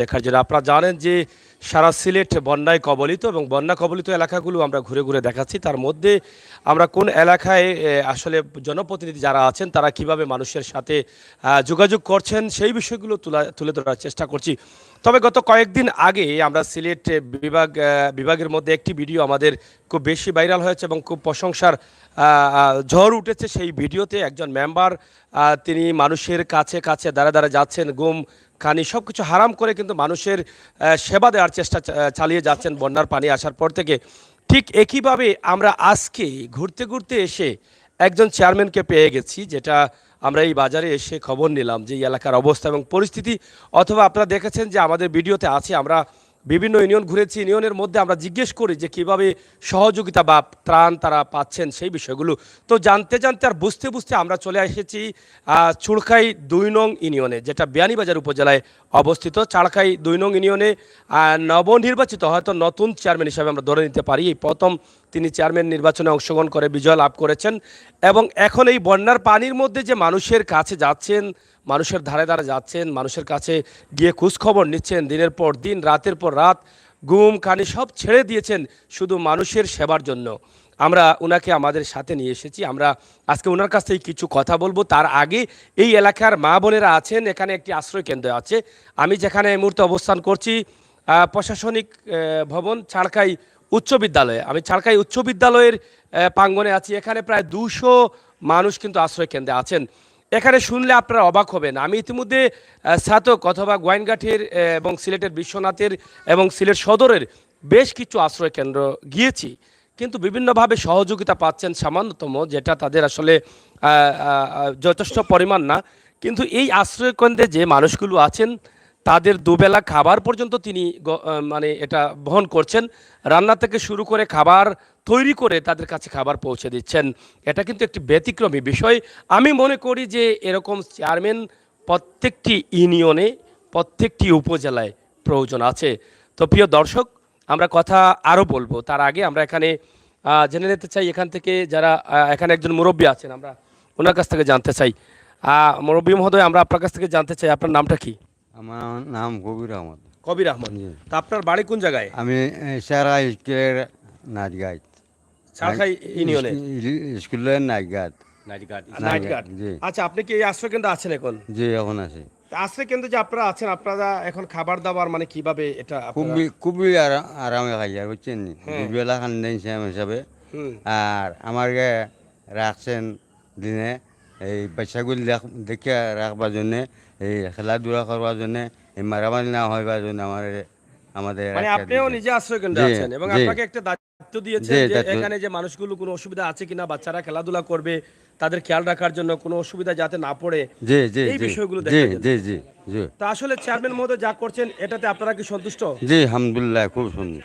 দেখার জন্য। আপনারা জানেন যে সারা সিলেট বন্যায় কবলিত এবং বন্যা কবলিত এলাকাগুলো আমরা ঘুরে ঘুরে দেখাচ্ছি। তার মধ্যে আমরা কোন এলাকায় আসলে জনপ্রতিনিধি যারা আছেন তারা কিভাবে মানুষের সাথে যোগাযোগ করছেন সেই বিষয়গুলো তুলে ধরার চেষ্টা করছি। তবে গত কয়েকদিন আগে আমরা সিলেট বিভাগের মধ্যে একটি ভিডিও আমাদের খুব বেশি ভাইরাল হয়েছে এবং খুব প্রশংসার ঝড় উঠেছে। সেই ভিডিওতে একজন মেম্বার তিনি মানুষের কাছে কাছে দাঁড়া দাঁড়া যাচ্ছেন, গুম খানি সব কিছু হারাম করে কিন্তু মানুষের সেবা দেওয়ার চেষ্টা চালিয়ে যাচ্ছেন বন্যার পানি আসার পর থেকে। ঠিক একইভাবে আমরা আজকে ঘুরতে ঘুরতে এসে একজন চেয়ারম্যানকে পেয়ে গেছি, যেটা আমরা এই বাজারে এসে খবর নিলাম যে এই এলাকার অবস্থা এবং পরিস্থিতি। অথবা আপনারা দেখেছেন যে আমাদের ভিডিওতে আছে, আমরা বিভিন্ন ইউনিয়ন ঘুরেছি, ইউনিয়নের মধ্যে আমরা জিজ্ঞেস করি যে কিভাবে সহযোগিতা বা ত্রাণ তারা পাচ্ছেন সেই বিষয়গুলো। তো জানতে জানতে আর বুঝতে বুঝতে আমরা চলে এসেছি চুড়খাই ২ নং ইউনিয়নে, যেটা বিয়ানীবাজার উপজেলায় অবস্থিত। চাড়খাই ২ নং ইউনিয়নে নবনির্বাচিত, হয়তো নতুন চেয়ারম্যান হিসাবে আমরা ধরে নিতে পারি, এই প্রথম তিনি চেয়ারম্যান নির্বাচনে অংশগ্রহণ করে বিজয় লাভ করেছেন। এবং এখন এই বন্যার পানির মধ্যে যে মানুষের কাছে যাচ্ছেন, মানুষের ধারে ধারে যাচ্ছেন, মানুষের কাছে গিয়ে খোঁজখবর নিচ্ছেন, দিনের পর দিন রাতের পর রাত গুম খানি সব ছেড়ে দিয়েছেন শুধু মানুষের সেবার জন্য। আমরা ওনাকে আমাদের সাথে নিয়ে এসেছি, আমরা আজকে ওনার কাছ থেকে কিছু কথা বলবো। তার আগে এই এলাকার মা বোনেরা আছেন, এখানে একটি আশ্রয় কেন্দ্র আছে। আমি যেখানে এই মুহূর্তে অবস্থান করছি প্রশাসনিক ভবন চাড়খাই উচ্চ বিদ্যালয়ে, আমি চাড়খাই উচ্চ বিদ্যালয়ের প্রাঙ্গণে আছি। এখানে প্রায় ২০০ মানুষ কিন্তু আশ্রয় কেন্দ্রে আছেন। এখানে শুনলে আপনারা অবাক হবেন, আমি ইতিমধ্যে ছাতক অথবা গোয়াইনঘাটের এবং সিলেটের বিশ্বনাথের এবং সিলেট সদরের বেশ কিছু আশ্রয় কেন্দ্র গিয়েছি, কিন্তু বিভিন্নভাবে সহযোগিতা পাচ্ছেন সামান্যতম, যেটা তাদের আসলে যথেষ্ট পরিমাণ না। কিন্তু এই আশ্রয় কেন্দ্রে যে মানুষগুলো আছেন তাদের দুবেলা খাবার পর্যন্ত তিনি মানে এটা বহন করছেন, রান্না থেকে শুরু করে খাবার তৈরি করে তাদের কাছে খাবার পৌঁছে দিচ্ছেন। এটা কিন্তু একটি ব্যতিক্রমী বিষয়। আমি মনে করি যে এরকম চেয়ারম্যান প্রত্যেকটি ইউনিয়নে, প্রত্যেকটি উপজেলায় প্রয়োজন আছে। তো প্রিয় দর্শক, আমরা কথা আরও বলবো, তার আগে আমরা এখানে জেনে নিতে চাই এখান থেকে যারা এখানে একজন মুরব্বী আছেন, আমরা ওনার কাছ থেকে জানতে চাই। মুরব্বী মহোদয়, আমরা আপনার কাছ থেকে জানতে চাই আপনার নামটা কি? আমার নাম কবির আহমদ। কবির আহমদ। তা আপনার বাড়ি কোন জায়গায়? আমি সারা স্কুলের নাচ গাই। চাড়খাই ইউনিয়নে স্কুলের নাচ গাত। নাইটঘাট। জি আচ্ছা, আপনি কি এই আশ্রয় কেন্দ্রে আছেন এখন? জি এখন আছে। তা আশ্রয় কেন্দ্রে যে আপনারা আছেন, আপনারা এখন খাবার দাবার মানে কিভাবে এটা আপনারা? খুবই আরামে খাই আর বুঝছেন নি, দুবেলা খান্দেন সেম হিসাবে। হুম। আর আমাকে রাখছেন দিনে এই বাচ্চাগুলি দেখে রাখবার জন্যে, এই খেলাধুলা করবার জন্যে, এই মারামারি না হইবার জন্য আমাদের মানে একটা আপনিও দিয়েছেন। নিজে আশ্রয় কেন্দ্রে জি আছেন এবং জি আপনাকে একটা দায়িত্ব দিয়েছেন জি যে দায়িত্ব। এখানে যে মানুষগুলো কোনো অসুবিধা আছে কিনা, বাচ্চারা খেলাধুলা করবে, তাদের খেয়াল রাখার জন্য, কোনো অসুবিধা যাতে না পড়ে জি জি এই জি বিষয়গুলো জি দেখার জন্য। জি জি জি তা আসলে চেয়ারম্যান মহোদয় যা করছেন এটাতে আপনারা কি সন্তুষ্ট? জি আলহামদুলিল্লাহ খুব সুন্দর।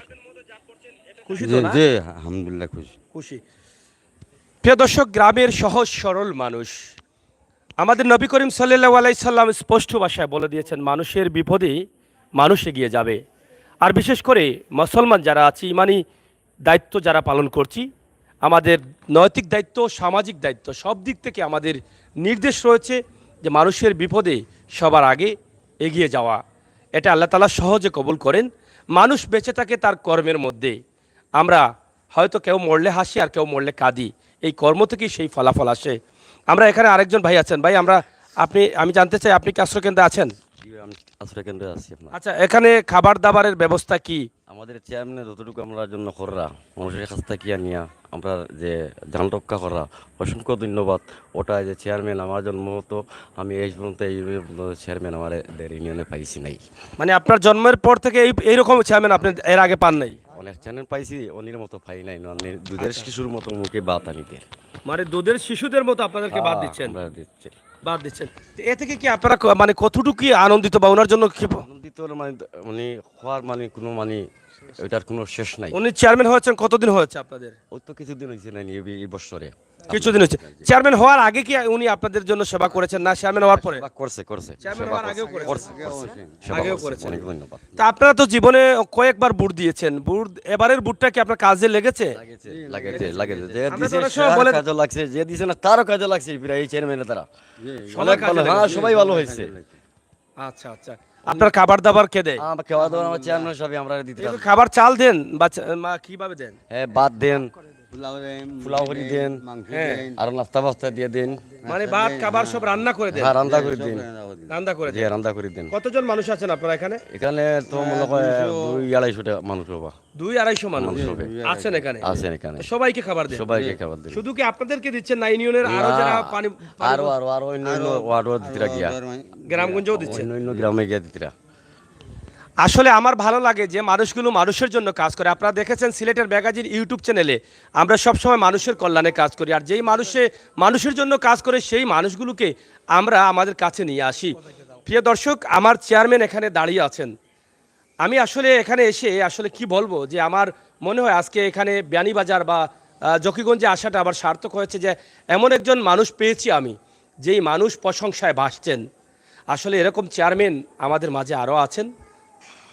খুশি জি তো না? জি আলহামদুলিল্লাহ খুশি। খুশি। প্রিয় দর্শক, গ্রামের সহজ সরল মানুষ, আমাদের নবী করিম সাল্লাল্লাহু আলাইহি সাল্লাম স্পষ্ট ভাষায় বলে দিয়েছেন মানুষের বিপদে মানুষ এগিয়ে যাবে। আর বিশেষ করে মুসলমান যারা আছি, ইমানি দায়িত্ব যারা পালন করছি, আমাদের নৈতিক দায়িত্ব, সামাজিক দায়িত্ব, সব দিক থেকে আমাদের নির্দেশ রয়েছে যে মানুষের বিপদে সবার আগে এগিয়ে যাওয়া। এটা আল্লাহ তাআলা সহজে কবুল করেন। মানুষ বেঁচে থাকে তার কর্মের মধ্যে। আমরা হয়তো কেউ মরলে হাসি আর কেউ মরলে কাঁদি, এই কর্ম থেকেই সেই ফলাফল আসে। আমরা এখানে আরেকজন ভাই আছেন। ভাই, আমি জানতে চাই আপনি কি আশ্রয় কেন্দ্রে আছেন? জি, আমি আশ্রয় কেন্দ্রে আছি আপনার। আচ্ছা, এখানে খাবার দাবারের ব্যবস্থা কি? আমাদের চেয়ারম্যানের যতটুকু আমরা জন্য করা, মানুষের কাছ থেকে নিয়া আমরা যে যান রক্ষা করা, অসংখ্য ধন্যবাদ। ওটা যে চেয়ারম্যান আমার জন্ম হতো, আমি এই পর্যন্ত চেয়ারম্যান আমাদের ইউনিয়নে পাইছি নাই। মানে আপনার জন্মের পর থেকে এইরকম চেয়ারম্যান আপনি এর আগে পান নাই? অনেক চেয়ারম্যান পাইছি, অনির মতো পাই নাই। মানে দুধের শিশুর মতো মুখে বাত আনিতে মানে দুধের শিশুদের মতো আপনাদেরকে বাদ দিচ্ছেন? আমরা দিচ্ছি। বাদ দিচ্ছেন। তো এ থেকে কি আপনারা মানে কতটুকু কি আনন্দিত বা ওনার জন্য কি? আনন্দিত হলো মানে মানে হওয়ার মানে কোনো মানে ওইটার কোনো শেষ নাই। উনি চেয়ারম্যান হয়েছেন কতদিন হয়েছে আপনাদের? ওই তো কিছুদিন হয়েছে না এই বছরে। কিছুদিন হয়েছে। চেয়ারম্যান হওয়ার আগে কি উনি আপনাদের জন্য সেবা করেছেন, না চেয়ারম্যান হওয়ার পরে? করছে করছে চেয়ারম্যান সেবা হওয়ার আগেও করছে, করেছে? সেবা আগেও করছে। করেছেন। অনেক ধন্যবাদ। তা আপনারা তো জীবনে কয়েকবার বুট দিয়েছেন, বুট এবারের বুটটা কি আপনার কাজে লেগেছে? লাগেছে যে আমরা তো দিছে অনেক সময় তার বলে- কাজে লাগছে, যে দিছে না তারও কাজে লাগছে। প্রায় এই চেয়ারম্যানের দ্বারা সবার অনেক কাজে ভালো, হ্যাঁ লেগেছে। সবাই ভালো হয়েছে। আচ্ছা আচ্ছা। আপনার খাবার দাবার কে দেয়? আমরা খাওয়া দাওয়া আমার চেয়ারম্যান সাহেব আমরা দিতে এগুলো খাবার চাল দেন বা কিভাবে দেন? হ্যাঁ ভাত দেন, পোলাও দেন, পোলাও করে দেন, মাংস হ্যাঁ। দেন, আর নাস্তা বাস্তা দিয়ে দেন। মানে ভাত খাবার সব রান্না করে দেন? হ্যাঁ রান্না করে সব দিন, রান্না করে দিন। রান্না করে জি দেন। রান্না করে দিন। কতজন মানুষ আছেন আপনারা এখানে? এখানে তো মনে হয় 200-250 মানুষ হবা 200-250 মানুষ মানুষ হবে। আছেন এখানে? আছেন এখানে, সবাইকে খাবার দেন? সবাইকে খাবার দিন। শুধু কি আপনাদেরকে দিচ্ছেন না ইউনিয়নের আরো যারা পানি আরো আরো আরো অন্য অন্য ওয়ার্ডও দিতরা গিয়া, গ্রামগঞ্জেও দিচ্ছেন? অন্য অন্য গ্রামে গিয়া দিতরা। আসলে আমার ভালো লাগে যে মানুষগুলো মানুষের জন্য কাজ করে। আপনারা দেখেছেন সিলেটের ম্যাগাজিন ইউটিউব চ্যানেলে আমরা সবসময় মানুষের কল্যাণে কাজ করি, আর যেই মানুষের জন্য কাজ করে সেই মানুষগুলোকে আমরা আমাদের কাছে নিয়ে আসি। প্রিয় দর্শক, আমার চেয়ারম্যান এখানে দাঁড়িয়ে আছেন। আমি আসলে এখানে এসে আসলে কি বলবো, যে আমার মনে হয় আজকে এখানে বিয়ানীবাজার বা জকিগঞ্জে আসাটা আবার সার্থক হয়েছে, যে এমন একজন মানুষ পেয়েছি আমি, যেই মানুষ প্রশংসায় ভাসছেন। আসলে এরকম চেয়ারম্যান আমাদের মাঝে আরও আছেন,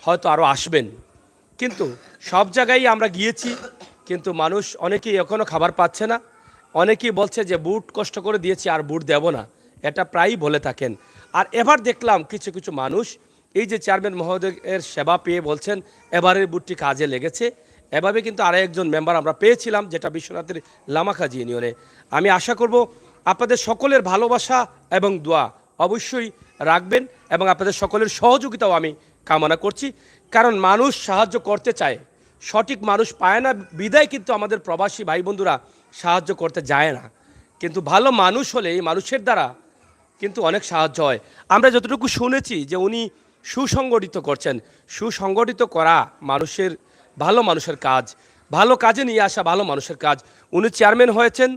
হয়তো আরও আসবেন, কিন্তু সব জায়গায় আমরা গিয়েছি, কিন্তু মানুষ অনেকেই এখনও খাবার পাচ্ছে না। অনেকেই বলছে যে বুট কষ্ট করে দিয়েছি আর বুট দেব না, এটা প্রায়ই বলে থাকেন। আর এবার দেখলাম কিছু কিছু মানুষ এই যে চেয়ারম্যান মহোদয়ের সেবা পেয়ে বলছেন এবারের বুটটি কাজে লেগেছে। এভাবে কিন্তু আরও একজন মেম্বার আমরা পেয়েছিলাম, যেটা বিশ্বনাথের লামাকাজি ইউনিয়নে। আমি আশা করব আপনাদের সকলের ভালোবাসা এবং দোয়া অবশ্যই রাখবেন, এবং আপনাদের সকলের সহযোগিতাও আমি কামনা করছি। কারণ মানুষ সাহায্য করতে চায়, সঠিক মানুষ পায় না বিদায় কিন্তু আমাদের প্রবাসী ভাই বন্ধুরা সাহায্য করতে যায় না। কিন্তু ভালো মানুষ হলে এই মানুষের দ্বারা কিন্তু অনেক সাহায্য হয়। আমরা যতটুকু শুনেছি যে উনি সুসংগঠিত করছেন। সুসংগঠিত করা মানুষের, ভালো মানুষের কাজ, ভালো কাজে নিয়ে আসা ভালো মানুষের কাজ। উনি চেয়ারম্যান হয়েছেন,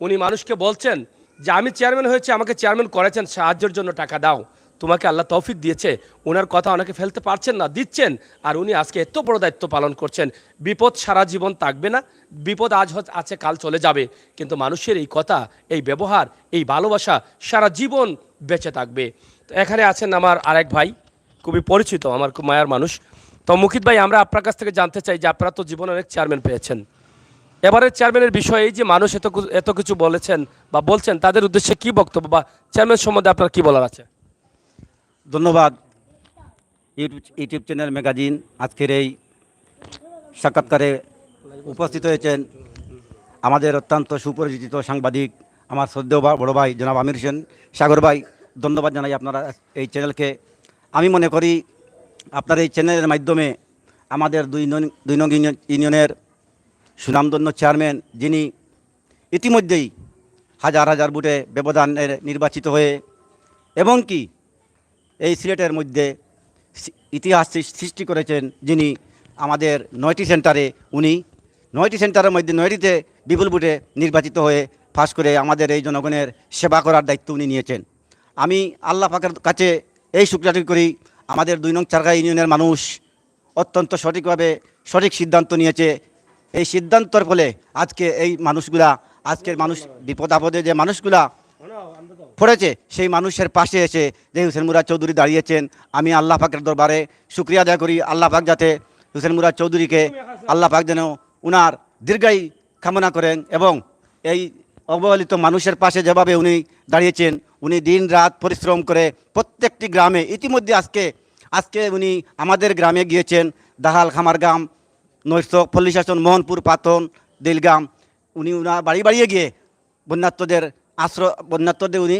উনি মানুষকে বলছেন যে আমি চেয়ারম্যান হয়েছি, আমাকে চেয়ারম্যান করেছেন, সাহায্যের জন্য টাকা দাও, তোমাকে আল্লাহ তৌফিক দিয়েছে। ওনার কথা অনেকে ফেলতে পারছেন না, দিচ্ছেন। আর উনি আজকে এত বড় দায়িত্ব পালন করছেন। বিপদ সারা জীবন থাকবে না, বিপদ আজ আছে কাল চলে যাবে, কিন্তু মানুষের এই কথা, এই ব্যবহার, এই ভালোবাসা সারা জীবন বেঁচে থাকবে। তো এখানে আছেন আমার আরেক ভাই, খুবই পরিচিত, আমার খুব মায়ার মানুষ। তো মুকিত ভাই, আমরা আপনার কাছ থেকে জানতে চাই যে আপনারা তো জীবনে অনেক চেয়ারম্যান পেয়েছেন, এবারের চেয়ারম্যানের বিষয়ে এই যে মানুষ এত কিছু বলেছেন বা বলছেন, তাদের উদ্দেশ্যে কি বক্তব্য বা চেয়ারম্যান সম্বন্ধে আপনার কি বলার আছে? ধন্যবাদ ইউটিউব চ্যানেল ম্যাগাজিন আজকের এই সাক্ষাৎকারে উপস্থিত হয়েছেন আমাদের অত্যন্ত সুপরিচিত সাংবাদিক আমার শ্রদ্ধেয় বড় ভাই জনাব আমির হোসেন সাগর ভাই। ধন্যবাদ জানাই আপনারা এই চ্যানেলকে। আমি মনে করি আপনার এই চ্যানেলের মাধ্যমে আমাদের দুই নং ইউনিয়নের সুনামধন্য চেয়ারম্যান, যিনি ইতিমধ্যেই হাজার হাজার ভোটে ব্যবধানের নির্বাচিত হয়ে এবং কি এই সিলেটের মধ্যে ইতিহাস সৃষ্টি করেছেন, যিনি আমাদের 9টি সেন্টারে, উনি 9টি সেন্টারের মধ্যে 9টিতে বিপুল ভোটে নির্বাচিত হয়ে পাস করে আমাদের এই জনগণের সেবা করার দায়িত্ব উনি নিয়েছেন। আমি আল্লাহ পাকের কাছে এই শুকরিয়া করি, আমাদের 2 নং চারঘা ইউনিয়নের মানুষ অত্যন্ত সঠিকভাবে সঠিক সিদ্ধান্ত নিয়েছে। এই সিদ্ধান্তর ফলে আজকে এই মানুষগুলা, আজকের মানুষ বিপদ আপদে যে মানুষগুলা পড়েছে, সেই মানুষের পাশে এসে যে হোসেন মুরাদ চৌধুরী দাঁড়িয়েছেন, আমি আল্লাহ পাকের দরবারে শুকরিয়া আদায় করি। আল্লাহ পাক যাতে হোসেন মুরাদ চৌধুরীকে আল্লাহ পাক যেন উনার দীর্ঘায়ু কামনা করেন, এবং এই অবহেলিত মানুষের পাশে যেভাবে উনি দাঁড়িয়েছেন, উনি দিন রাত পরিশ্রম করে প্রত্যেকটি গ্রামে, ইতিমধ্যে আজকে উনি আমাদের গ্রামে গিয়েছেন, দাহাল খামারগাম, নৈশক, পল্লীশাসন, মোহনপুর, পাতন, দিলগাম, উনি উনার বাড়ি বাড়িয়ে গিয়ে বন্যাত্মদের উনি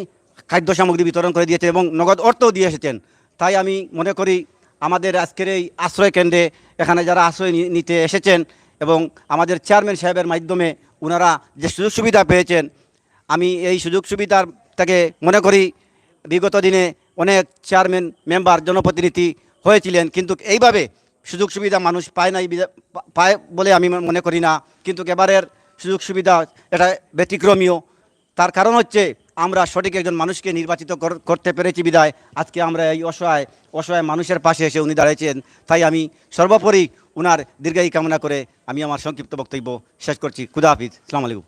খাদ্য সামগ্রী বিতরণ করে দিয়েছেন এবং নগদ অর্থও দিয়ে এসেছেন। তাই আমি মনে করি আমাদের আজকের এই আশ্রয় কেন্দ্রে এখানে যারা আশ্রয় নিতে এসেছেন এবং আমাদের চেয়ারম্যান সাহেবের মাধ্যমে ওনারা যে সুযোগ সুবিধা পেয়েছেন, আমি এই সুযোগ সুবিধার থেকে মনে করি বিগত দিনে অনেক চেয়ারম্যান মেম্বার জনপ্রতিনিধি হয়েছিলেন, কিন্তু এইভাবে সুযোগ সুবিধা মানুষ পায় বলে আমি মনে করি না। কিন্তু এবারের সুযোগ সুবিধা এটা ব্যতিক্রমীয়। তার কারণ হচ্ছে আমরা সঠিক একজন মানুষকে নির্বাচিত করতে পেরেছি বিদায় আজকে আমরা এই অসহায় মানুষের পাশে এসে উনি দাঁড়িয়েছেন। তাই আমি সর্বোপরি উনার দীর্ঘায়ু কামনা করে আমি আমার সংক্ষিপ্ত বক্তব্য শেষ করছি। খুদা হাফিজ, আসসালামু আলাইকুম।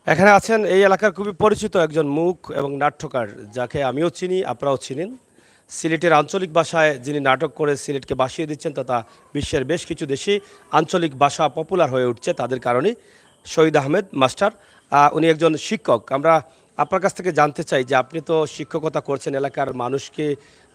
এখানে আছেন এই এলাকার খুবই পরিচিত একজন মুখ এবং নাট্যকার, যাকে আমিও চিনি, আপনারাও চিনেন। সিলেটের আঞ্চলিক ভাষায় যিনি নাটক করে সিলেটকে ভাসিয়ে দিচ্ছেন, তথা বিশ্বের বেশ কিছু দেশে আঞ্চলিক ভাষা পপুলার হয়ে উঠছে তাদের কারণে, শহীদ আহমেদ মাস্টার। উনি একজন শিক্ষক। আমরা আপনার কাছ থেকে জানতে চাই যে আপনি তো শিক্ষকতা করছেন, এলাকার মানুষকে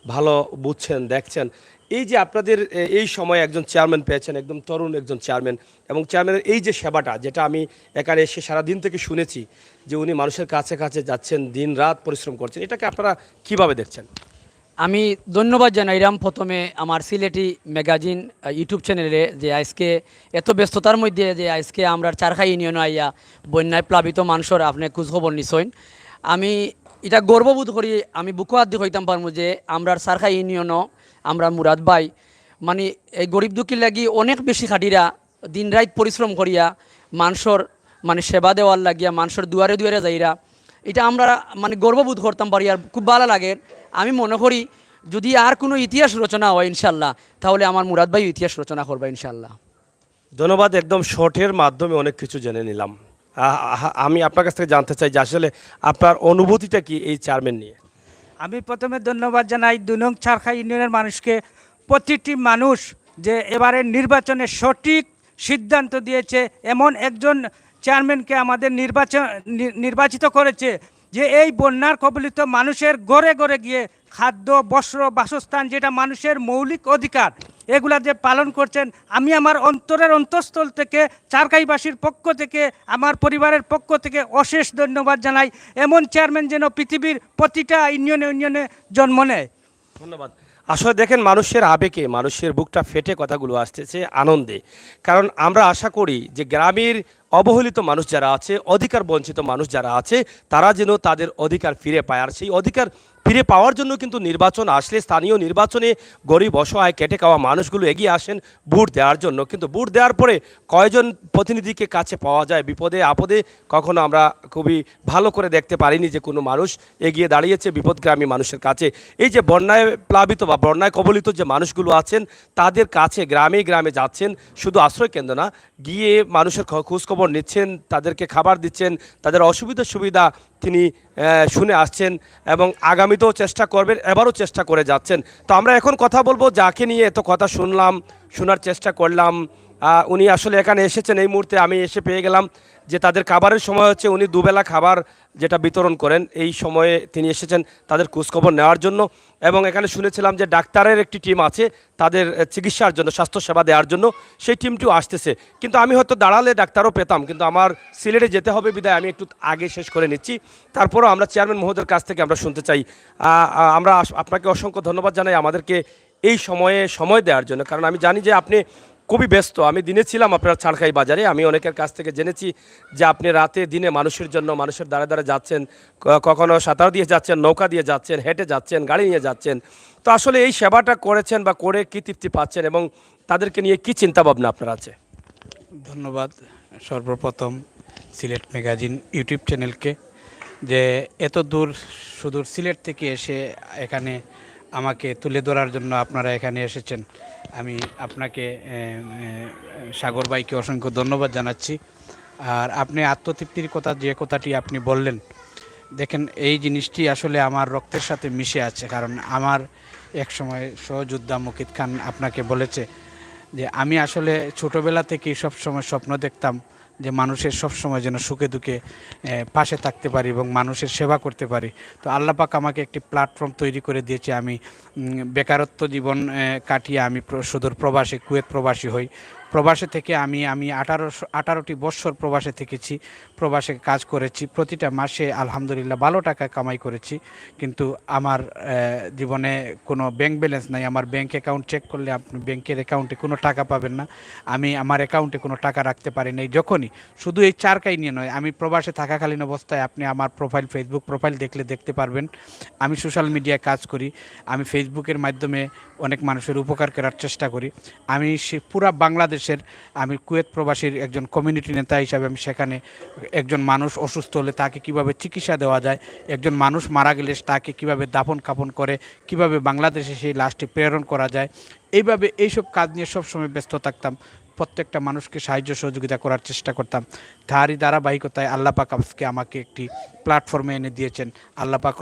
ভালো বুঝছেন, দেখছেন। এই যে আপনাদের এই সময়ে একজন চেয়ারম্যান পেয়েছেন, একদম তরুণ একজন চেয়ারম্যান, এবং চেয়ারম্যানের এই যে সেবাটা, যেটা আমি এখানে এসে সারাদিন থেকে শুনেছি যে উনি মানুষের কাছে কাছে যাচ্ছেন, দিন রাত পরিশ্রম করছেন, এটাকে আপনারা কিভাবে দেখছেন? আমি ধন্যবাদ জানাইলাম প্রথমে আমার সিলেটি ম্যাগাজিন ইউটিউব চ্যানেলে, যে আজকে এত ব্যস্ততার মধ্যে যে আজকে আমরা চারখাই ইউনিয়ন আইয়া বন্যায় প্লাবিত মানুষের আপনি খোঁজখবর নিছইন। আমি এটা গর্ববোধ করি, আমি বুকু হাত দিয়ে হইতাম পারবো যে আমরা চারখাই ইউনিয়নও আমরা মুরাদ ভাই মানে এই গরিব দুঃখীর লাগি অনেক বেশি খাটিরা দিন রাত পরিশ্রম করিয়া মানুষের মানে সেবা দেওয়ার লাগিয়া মানুষের দুয়ারে দুয়ারে যাইরা, এটা আমরা মানে গর্ববোধ করতাম পারি আর খুব ভালো লাগে। আমি মনে করি যদি আর কোনো ইতিহাস রচনা হয় ইনশাল্লাহ, তাহলে আমার মুরাদ ভাই ইতিহাস রচনা করবে ইনশাল্লাহ। ধন্যবাদ, একদম শর্টের মাধ্যমে অনেক কিছু জেনে নিলাম। আমি আপনার কাছ থেকে জানতে চাই যে আসলে আপনার অনুভূতিটা কি এই চেয়ারম্যান নিয়ে? আমি প্রথমে ধন্যবাদ জানাই ২ নং চারখাই ইউনিয়নের মানুষকে। প্রতিটি মানুষ যে এবারের নির্বাচনে সঠিক সিদ্ধান্ত দিয়েছে, এমন একজন চেয়ারম্যানকে আমাদের নির্বাচিত করেছে যে এই বন্যার কবলিত মানুষের ঘরে ঘরে গিয়ে খাদ্য, বস্ত্র, বাসস্থান, যেটা মানুষের মৌলিক অধিকার, এগুলা যে পালন করছেন। আমি আমার অন্তরের অন্তঃস্থল থেকে চারকাইবাসীর পক্ষ থেকে, আমার পরিবারের পক্ষ থেকে অশেষ ধন্যবাদ জানাই। এমন চেয়ারম্যান যেন পৃথিবীর প্রতিটা ইউনিয়নে ইউনিয়নে জন্ম নেয়। ধন্যবাদ। আসলে দেখেন, মানুষের আবেগে, মানুষের বুকটা ফেটে কথাগুলো আসতেছে আনন্দে। কারণ আমরা আশা করি যে গ্রামের অবহেলিত মানুষ যারা আছে, অধিকার বঞ্চিত মানুষ যারা আছে, তারা যেন তাদের অধিকার ফিরে পায়। আর সেই অধিকার ফিরে পাওয়ার জন্য কিন্তু নির্বাচন আসলে, স্থানীয় নির্বাচনে গরিব অসহায় কেটে খাওয়া মানুষগুলো এগিয়ে আসেন ভোট দেওয়ার জন্য। কিন্তু ভোট দেওয়ার পরে কয়জন প্রতিনিধিকে কাছে পাওয়া যায় বিপদে আপদে, কখনো আমরা খুবই ভালো করে দেখতে পারিনি যে কোনো মানুষ এগিয়ে দাঁড়িয়েছে বিপদগ্রামী মানুষের কাছে। এই যে বন্যায় প্লাবিত বা বন্যায় কবলিত যে মানুষগুলো আছেন, তাদের কাছে গ্রামে গ্রামে যাচ্ছেন, শুধু আশ্রয় কেন্দ্র না, গিয়ে মানুষের খোঁজখবর নিচ্ছেন, তাদেরকে খাবার দিচ্ছেন, তাদের অসুবিধা সুবিধা তিনি শুনে আসছেন এবং আগামীতেও চেষ্টা করবেন, এবারও চেষ্টা করে যাচ্ছেন। তো আমরা এখন কথা বলবো যাকে নিয়ে এত কথা শুনলাম, শোনার চেষ্টা করলাম। উনি আসলে এখানে এসেছেন এই মুহূর্তে, আমি এসে পেয়ে গেলাম যে তাদের খাবারের সময় হচ্ছে, উনি দুবেলা খাবার যেটা বিতরণ করেন, এই সময়ে তিনি এসেছেন তাদের খোঁজখবর নেওয়ার জন্য। এবং এখানে শুনেছিলাম যে ডাক্তারের একটি টিম আছে তাদের চিকিৎসার জন্য, স্বাস্থ্যসেবা দেওয়ার জন্য, সেই টিমটিও আসতেছে। কিন্তু আমি হয়তো দাঁড়ালে ডাক্তারও পেতাম, কিন্তু আমার সিলেটে যেতে হবে বিদায় আমি একটু আগে শেষ করে নিচ্ছি। তারপরও আমরা চেয়ারম্যান মহোদয়ের কাছ থেকে আমরা শুনতে চাই। আমরা আপনাকে অসংখ্য ধন্যবাদ জানাই আমাদেরকে এই সময়ে সময় দেওয়ার জন্য, কারণ আমি জানি যে আপনি খুবই ব্যস্ত। আমি দিনে ছিলাম আপনার ছাড়খাই বাজারে, আমি অনেকের কাছ থেকে জেনেছি যে আপনি রাতে দিনে মানুষের জন্য, মানুষের দ্বারা দ্বারা যাচ্ছেন, কখনো সাঁতার দিয়ে যাচ্ছেন, নৌকা দিয়ে যাচ্ছেন, হেঁটে যাচ্ছেন, গাড়ি নিয়ে যাচ্ছেন। তো আসলে এই সেবাটা করেছেন বা করে কি তৃপ্তি পাচ্ছেন এবং তাদেরকে নিয়ে কি চিন্তা ভাবনা আপনার আছে? ধন্যবাদ সর্বপ্রথম সিলেট ম্যাগাজিন ইউটিউব চ্যানেলকে, যে এত দূর সুদূর সিলেট থেকে এসে এখানে আমাকে তুলে ধরার জন্য আপনারা এখানে এসেছেন। আমি আপনাকে সাগর ভাইকে অসংখ্য ধন্যবাদ জানাচ্ছি। আর আপনি আত্মতৃপ্তির কথা, যে কথাটি আপনি বললেন, দেখেন এই জিনিসটি আসলে আমার রক্তের সাথে মিশে আছে। কারণ আমার এক সময় সহযোদ্ধা মুকিত খান আপনাকে বলেছে যে আমি আসলে ছোটোবেলা থেকেই সবসময় স্বপ্ন দেখতাম যে মানুষের সবসময় যেন সুখে দুঃখে পাশে থাকতে পারি এবং মানুষের সেবা করতে পারি। তো আল্লাহ পাক আমাকে একটি প্ল্যাটফর্ম তৈরি করে দিয়েছে। আমি বেকারত্ব জীবন কাটিয়ে আমি সুদূর প্রবাসী, কুয়েত প্রবাসী হই। প্রবাসে থেকে আমি 18টি বৎসর প্রবাসে থেকেছি, প্রবাসে কাজ করেছি। প্রতিটা মাসে আলহামদুলিল্লাহ ভালো টাকা কামাই করেছি, কিন্তু আমার জীবনে কোনো ব্যাংক ব্যালেন্স নাই। আমার ব্যাংক অ্যাকাউন্ট চেক করলে আপনি ব্যাংকের অ্যাকাউন্টে কোনো টাকা পাবেন না। আমি আমার অ্যাকাউন্টে কোনো টাকা রাখতে পারি নাই। যখনই শুধু এই চারকাই নিয়ে নয়, আমি প্রবাসে থাকাকালীন অবস্থায় আপনি আমার প্রোফাইল, ফেসবুক প্রোফাইল দেখলে দেখতে পারবেন আমি সোশ্যাল মিডিয়ায় কাজ করি। আমি ফেসবুকের মাধ্যমে অনেক মানুষের উপকার করার চেষ্টা করি। আমি পুরা বাংলাদেশের, আমি কুয়েত প্রবাসীর একজন কমিউনিটি নেতা হিসাবে আমি সেখানে একজন মানুষ অসুস্থ হলে তাকে কিভাবে চিকিৎসা দেওয়া যায়, একজন মানুষ মারা গেলে তাকে কিভাবে দাফন কাফন করে, কিভাবে বাংলাদেশে সেই লাশটি প্রেরণ করা যায়, এইভাবে এইসব কাজ নিয়ে সবসময় ব্যস্ত থাকতাম। প্রত্যেকটা মানুষকে সাহায্য সহযোগিতা করার চেষ্টা করতাম। তারই ধারাবাহিকতায় আল্লাহ পাক আজকে আমাকে একটি প্ল্যাটফর্মে এনে দিয়েছেন। আল্লাহ পাক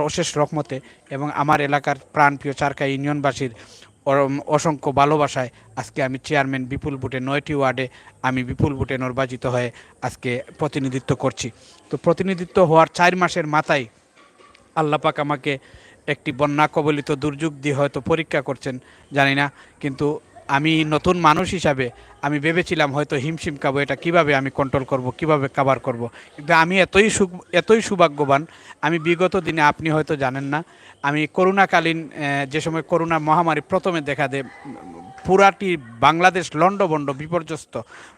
অশেষ রহমতে এবং আমার এলাকার প্রাণপ্রিয় চারকাই ইউনিয়নবাসীর অসংখ্য ভালোবাসায় আজকে আমি চেয়ারম্যান বিপুল ভোটে 9টি ওয়ার্ডে আমি বিপুল ভোটে নির্বাচিত হয়ে আজকে প্রতিনিধিত্ব করছি। তো প্রতিনিধিত্ব হওয়ার 4 মাসের মাথায় আল্লাহ পাক আমাকে একটি বন্যা কবলিত দুর্যোগ দিয়ে হয়তো পরীক্ষা করছেন জানি না, কিন্তু আমি নতুন মানুষ হিসাবে আমি ভেবেছিলাম হয়তো হিমশিম খাবো, এটা কিভাবে আমি কন্ট্রোল করব, কিভাবে কাভার করব। কিন্তু আমি এতই সৌভাগ্যবান, আমি বিগত দিনে আপনি হয়তো জানেন না, আমি করোনাকালীন যে সময় করোনা মহামারী প্রথমে দেখা দেয়, পুরাটি বাংলাদেশ লণ্ডভণ্ড বিপর্যস্ত,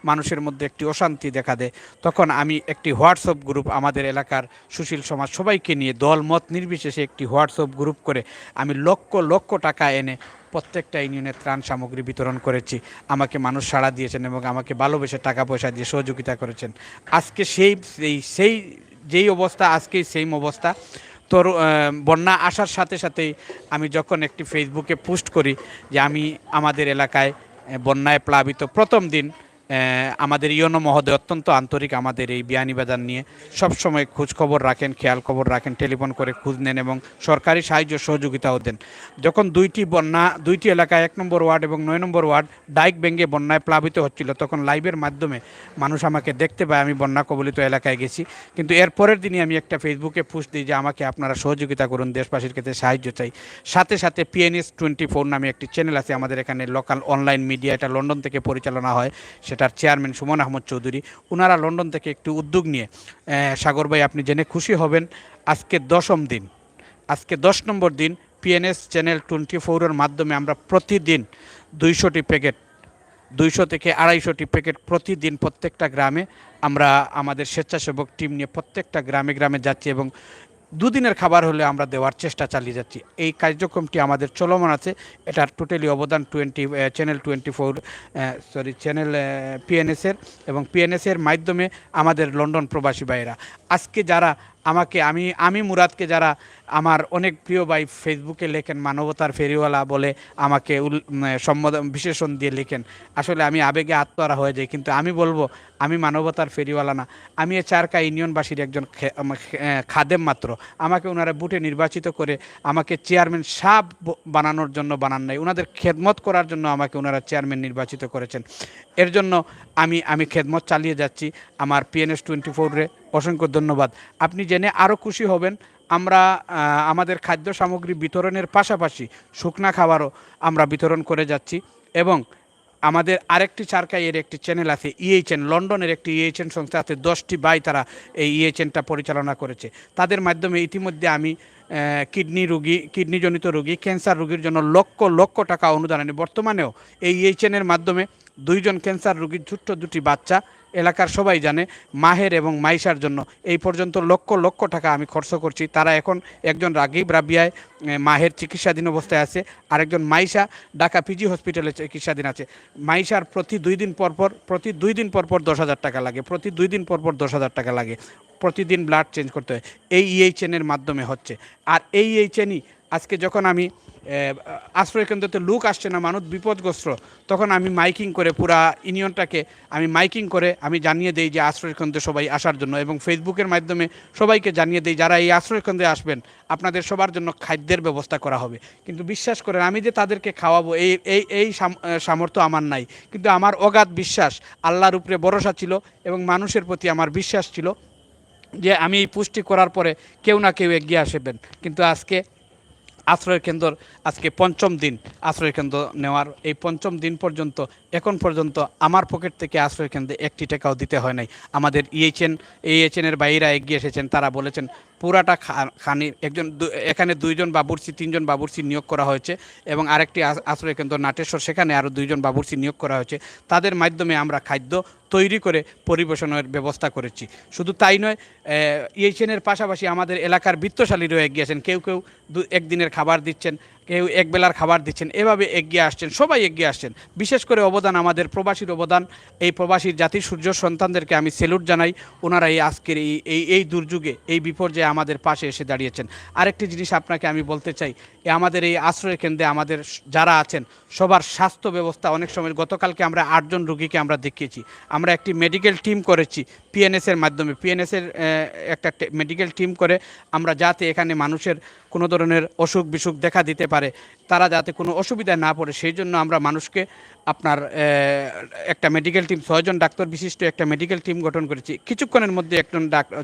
মানুষের মধ্যে একটি অশান্তি দেখা দেয়, তখন আমি একটি হোয়াটসঅ্যাপ গ্রুপ আমাদের এলাকার সুশীল সমাজ সবাইকে নিয়ে দল মত নির্বিশেষে একটি হোয়াটসঅ্যাপ গ্রুপ করে আমি লক্ষ লক্ষ টাকা এনে প্রত্যেকটা ইউনিয়নে ত্রাণ সামগ্রী বিতরণ করেছি। আমাকে মানুষ সাড়া দিয়েছেন এবং আমাকে ভালোবেসে টাকা পয়সা দিয়ে সহযোগিতা করেছেন। আজকে সেই যেই অবস্থা, আজকেই সেম অবস্থা। তোর বন্যা আসার সাথে সাথেই আমি যখন একটি ফেসবুকে পোস্ট করি যে আমি আমাদের এলাকায় বন্যায় প্লাবিত প্রথম দিন, আমাদের ইয়নো মহোদয় অত্যন্ত আন্তরিক আমাদের এই বিয়ানীবাজার নিয়ে সবসময় খোঁজ খবর রাখেন, খেয়াল খবর রাখেন, টেলিফোন করে খোঁজ নেন এবং সরকারি সাহায্য সহযোগিতাও দেন। যখন দুইটি এলাকায় 1 নম্বর ওয়ার্ড এবং 9 নম্বর ওয়ার্ড ডাইক ভেঙে বন্যায় প্লাবিত হচ্ছিল, তখন লাইভের মাধ্যমে মানুষ আমাকে দেখতে পায় আমি বন্যা কবলিত এলাকায় গেছি। কিন্তু এর পরের দিনই আমি একটা ফেসবুকে পোস্ট দিই যে আমাকে আপনারা সহযোগিতা করুন, দেশবাসীর কাছে সাহায্য চাই। সাথে সাথে PNS 24 নামে একটি চ্যানেল আছে আমাদের এখানে, লোকাল অনলাইন মিডিয়া, এটা লন্ডন থেকে পরিচালনা হয়, সেটার চেয়ারম্যান সুমন আহমদ চৌধুরী, ওনারা লন্ডন থেকে একটি উদ্যোগ নিয়ে, সাগর ভাই আপনি জেনে খুশি হবেন, আজকে 10ম দিন, আজকে 10 নম্বর দিন PNS চ্যানেল 24-এর মাধ্যমে আমরা প্রতিদিন 200টি প্যাকেট, 200 থেকে 250টি প্যাকেট প্রতিদিন প্রত্যেকটা গ্রামে আমরা আমাদের স্বেচ্ছাসেবক টিম নিয়ে প্রত্যেকটা গ্রামে গ্রামে যাচ্ছি এবং দুদিনের খাবার হলে আমরা দেওয়ার চেষ্টা চালিয়ে যাচ্ছি। এই কার্যক্রমটি আমাদের চলমান আছে। এটার টোটালি অবদান চ্যানেল PNS-এর এবং PNS-এর মাধ্যমে আমাদের লন্ডন প্রবাসী ভাইয়েরা আজকে যারা আমাকে আমি মুরাদকে যারা আমার অনেক প্রিয় ভাই ফেসবুকে লেখেন মানবতার ফেরিওয়ালা বলে আমাকে সম্বোধন বিশেষণ দিয়ে লেখেন, আসলে আমি আবেগে আত্মহারা হয়ে যাই, কিন্তু আমি বলবো আমি মানবতার ফেরিওয়ালা না, আমি এই চারকা ইউনিয়নবাসীর একজন খাদেম মাত্র। আমাকে ওনারা বুটে নির্বাচিত করে আমাকে চেয়ারম্যান সাহেব বানানোর জন্য বানান নাই, ওনাদের খেদমত করার জন্য আমাকে ওনারা চেয়ারম্যান নির্বাচিত করেছেন। এর জন্য আমি খেদমত চালিয়ে যাচ্ছি। আমার PNS 24-রে অসংখ্য ধন্যবাদ। আপনি জেনে আরও খুশি হবেন, আমরা আমাদের খাদ্য সামগ্রী বিতরণের পাশাপাশি শুকনা খাবারও আমরা বিতরণ করে যাচ্ছি এবং আমাদের আরেকটি চারকাইয়ের একটি চ্যানেল আছে EHN, লন্ডনের একটি EHN সংস্থা আছে, 10টি ভাই তারা এই EHNটা পরিচালনা করেছে। তাদের মাধ্যমে ইতিমধ্যে আমি কিডনিজনিত রোগী, ক্যান্সার রোগীর জন্য লক্ষ লক্ষ টাকা অনুদান আনি। বর্তমানেও এই EHN-এর মাধ্যমে 2জন ক্যান্সার রোগীর ছোট্ট 2টি বাচ্চা, এলাকার সবাই জানে, মাহের এবং মাইশার জন্য এই পর্যন্ত লক্ষ লক্ষ টাকা আমি খরচ করছি। তারা এখন একজন রাগিব রাবিয়ায় মাহের চিকিৎসাধীন অবস্থায় আছে, আরেকজন মাইশা ঢাকা PG হসপিটালে চিকিৎসাধীন আছে। মাইশার প্রতি 2 দিন পর 10,000 টাকা লাগে, প্রতি 2 দিন পর 10,000 টাকা লাগে, প্রতিদিন ব্লাড চেঞ্জ করতে হয়। এই EHN-এর মাধ্যমে হচ্ছে। আর এই EHN-ই আজকে যখন আমি আশ্রয়কেন্দ্রতে লোক আসছে না, মানুষ বিপদগ্রস্ত, তখন আমি মাইকিং করে পুরা ইউনিয়নটাকে আমি জানিয়ে দেই যে আশ্রয়কেন্দ্রে সবাই আসার জন্য এবং ফেসবুকের মাধ্যমে সবাইকে জানিয়ে দেই যারা এই আশ্রয়কেন্দ্রে আসবেন আপনাদের সবার জন্য খাদ্যের ব্যবস্থা করা হবে। কিন্তু বিশ্বাস করেন আমি যে তাদেরকে খাওয়াবো এই সামর্থ্য আমার নাই, কিন্তু আমার অগাধ বিশ্বাস, আল্লাহর উপরে ভরসা ছিল এবং মানুষের প্রতি আমার বিশ্বাস ছিল যে আমি এই পুষ্টি করার পরে কেউ না কেউ এগিয়ে আসবেন। কিন্তু আজকে আজকে 5ম দিন আশ্রয়কেন্দ্র নেওয়ার, এই 5ম দিন পর্যন্ত এখন পর্যন্ত আমার পকেট থেকে আশ্রয়কেন্দ্রে 1টি টাকাও দিতে হয় নাই। আমাদের EHN-এর বাইরা এগিয়ে এসেছেন, তারা বলেছেন পুরাটা এখানে 2জন বাবুর্চি 3জন বাবুর্চি নিয়োগ করা হয়েছে এবং আরেকটি আশ্রয়কেন্দ্র নাটেশ্বর, সেখানে আরও 2জন বাবুর্চি নিয়োগ করা হয়েছে। তাদের মাধ্যমে আমরা খাদ্য তৈরি করে পরিবেশনের ব্যবস্থা করেছি। শুধু তাই নয়, EHN-এর পাশাপাশি আমাদের এলাকার বিত্তশালীরাও এগিয়ে আসেন, কেউ একদিনের খাবার দিচ্ছেন, কেউ একবেলার খাবার দিচ্ছেন, এভাবে এগিয়ে আসছেন, সবাই এগিয়ে আসছেন। বিশেষ করে অবদান আমাদের প্রবাসীর অবদান, এই প্রবাসীর জাতির সূর্য সন্তানদেরকে আমি স্যালুট জানাই। ওনারা এই আজকের এই দুর্যোগে, এই বিপর্যয়ে আমাদের পাশে এসে দাঁড়িয়েছেন। আরেকটি জিনিস আপনাকে আমি বলতে চাই, আমাদের এই আশ্রয় কেন্দ্রে আমাদের যারা আছেন সবার স্বাস্থ্য ব্যবস্থা, অনেক সময় গতকালকে আমরা 8 জন রোগীকে আমরা দেখিয়েছি। আমরা একটি মেডিকেল টিম করেছি PNS-এর মাধ্যমে, PNS-এর একটা মেডিকেল টিম করে আমরা যাতে এখানে মানুষের কোনো ধরনের অসুখ বিসুখ দেখা দিতে পারে, তারা যাতে কোনো অসুবিধায় না পড়ে সেই জন্য আমরা মানুষকে আপনার একটা মেডিকেল টিম 6 জন ডাক্তার বিশিষ্ট একটা মেডিকেল টিম গঠন করেছি। কিছুক্ষণের মধ্যে